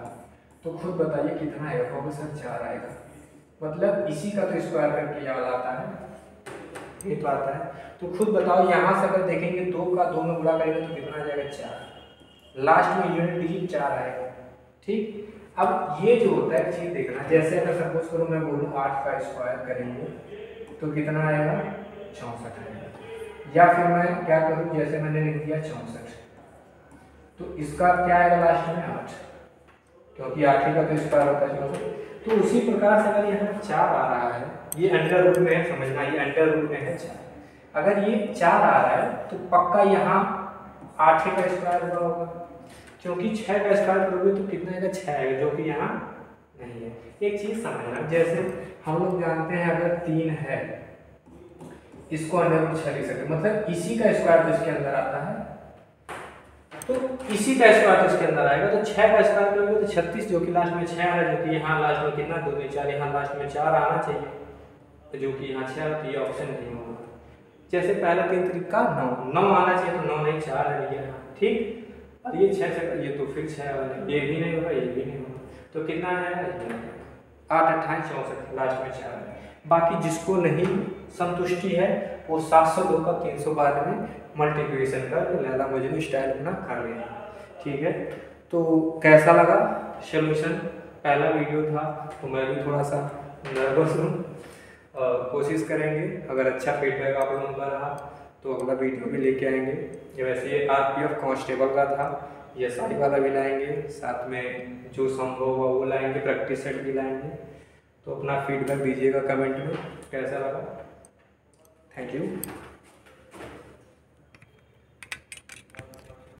तो खुद बताइए कितना आएगा, प्रोफेसर 4 आएगा, मतलब इसी का तो स्क्वायर करके याद आता है, ये तो आता है। तो खुद बताओ, यहाँ से अगर देखेंगे 2 का 2 में गुणा करेंगे तो कितना आ जाएगा 4, लास्ट में यूनिट डिजिट 4 आएगा, ठीक। अब ये जो होता है चीज़ देखना, जैसे अगर सपोज करो मैं बोलूँ 8 का स्क्वायर करेंगे तो कितना आएगा 64 आएगा, या फिर मैं क्या करूँ, जैसे मैंने लिख दिया 64, तो इसका क्या आएगा लास्ट में 8, क्योंकि 8 का तो स्क्वायर होता है 64। तो उसी प्रकार से अगर यहाँ 4 आ रहा है, ये अंडर रूट में है, समझना ये अंडर रूट में है 4, अगर ये 4 आ रहा है तो पक्का यहाँ 8 का स्क्वायर हुआ होगा, क्योंकि 6 का स्क्वायर करोगे तो कितना आएगा, 6 आएगा, जो कि यहाँ नहीं है। एक चीज समझना, जैसे हम लोग जानते हैं अगर 3 है, इसको √6 लिख सकते, मतलब इसी का स्क्वायर तो इसके अंदर आता है, तो इसी का स्क्वायर तो इसके अंदर आएगा, तो 6 का स्क्वायर करोगे तो 36, जो कि लास्ट में 6 आ रहा है, जो कि यहाँ लास्ट में कितना 2 में 4, यहाँ लास्ट में 4 आना चाहिए, तो जो कि यहाँ 6 है, तो ये ऑप्शन नहीं होगा। जैसे पहला 3 तरीका 9 आना चाहिए, तो 9 नहीं 4 है ये, ठीक। और ये 6 से ये तो फिर 6 वाला, ये भी नहीं होगा, ये भी नहीं होगा, तो कितना है 8 28 64, लास्ट में 4 है। बाकी जिसको नहीं संतुष्टि है वो 702 का 312 में मल्टीप्लिकेशन कर लैला मजनू स्टाइल अपना कर लेना, ठीक है। तो कैसा लगा सोल्यूशन, पहला वीडियो था तो मैं भी थोड़ा सा नर्वस हूँ, कोशिश करेंगे अगर अच्छा फीडबैक आप लोगों का रहा तो अगला वीडियो भी लेके आएंगे। वैसे ये RPF कांस्टेबल का था, ये SI वाला भी लाएंगे, साथ में जो संभव होगा वो लाएंगे, प्रैक्टिस सेट भी लाएंगे। तो अपना फीडबैक दीजिएगा कमेंट में कैसा लगा। Thank you.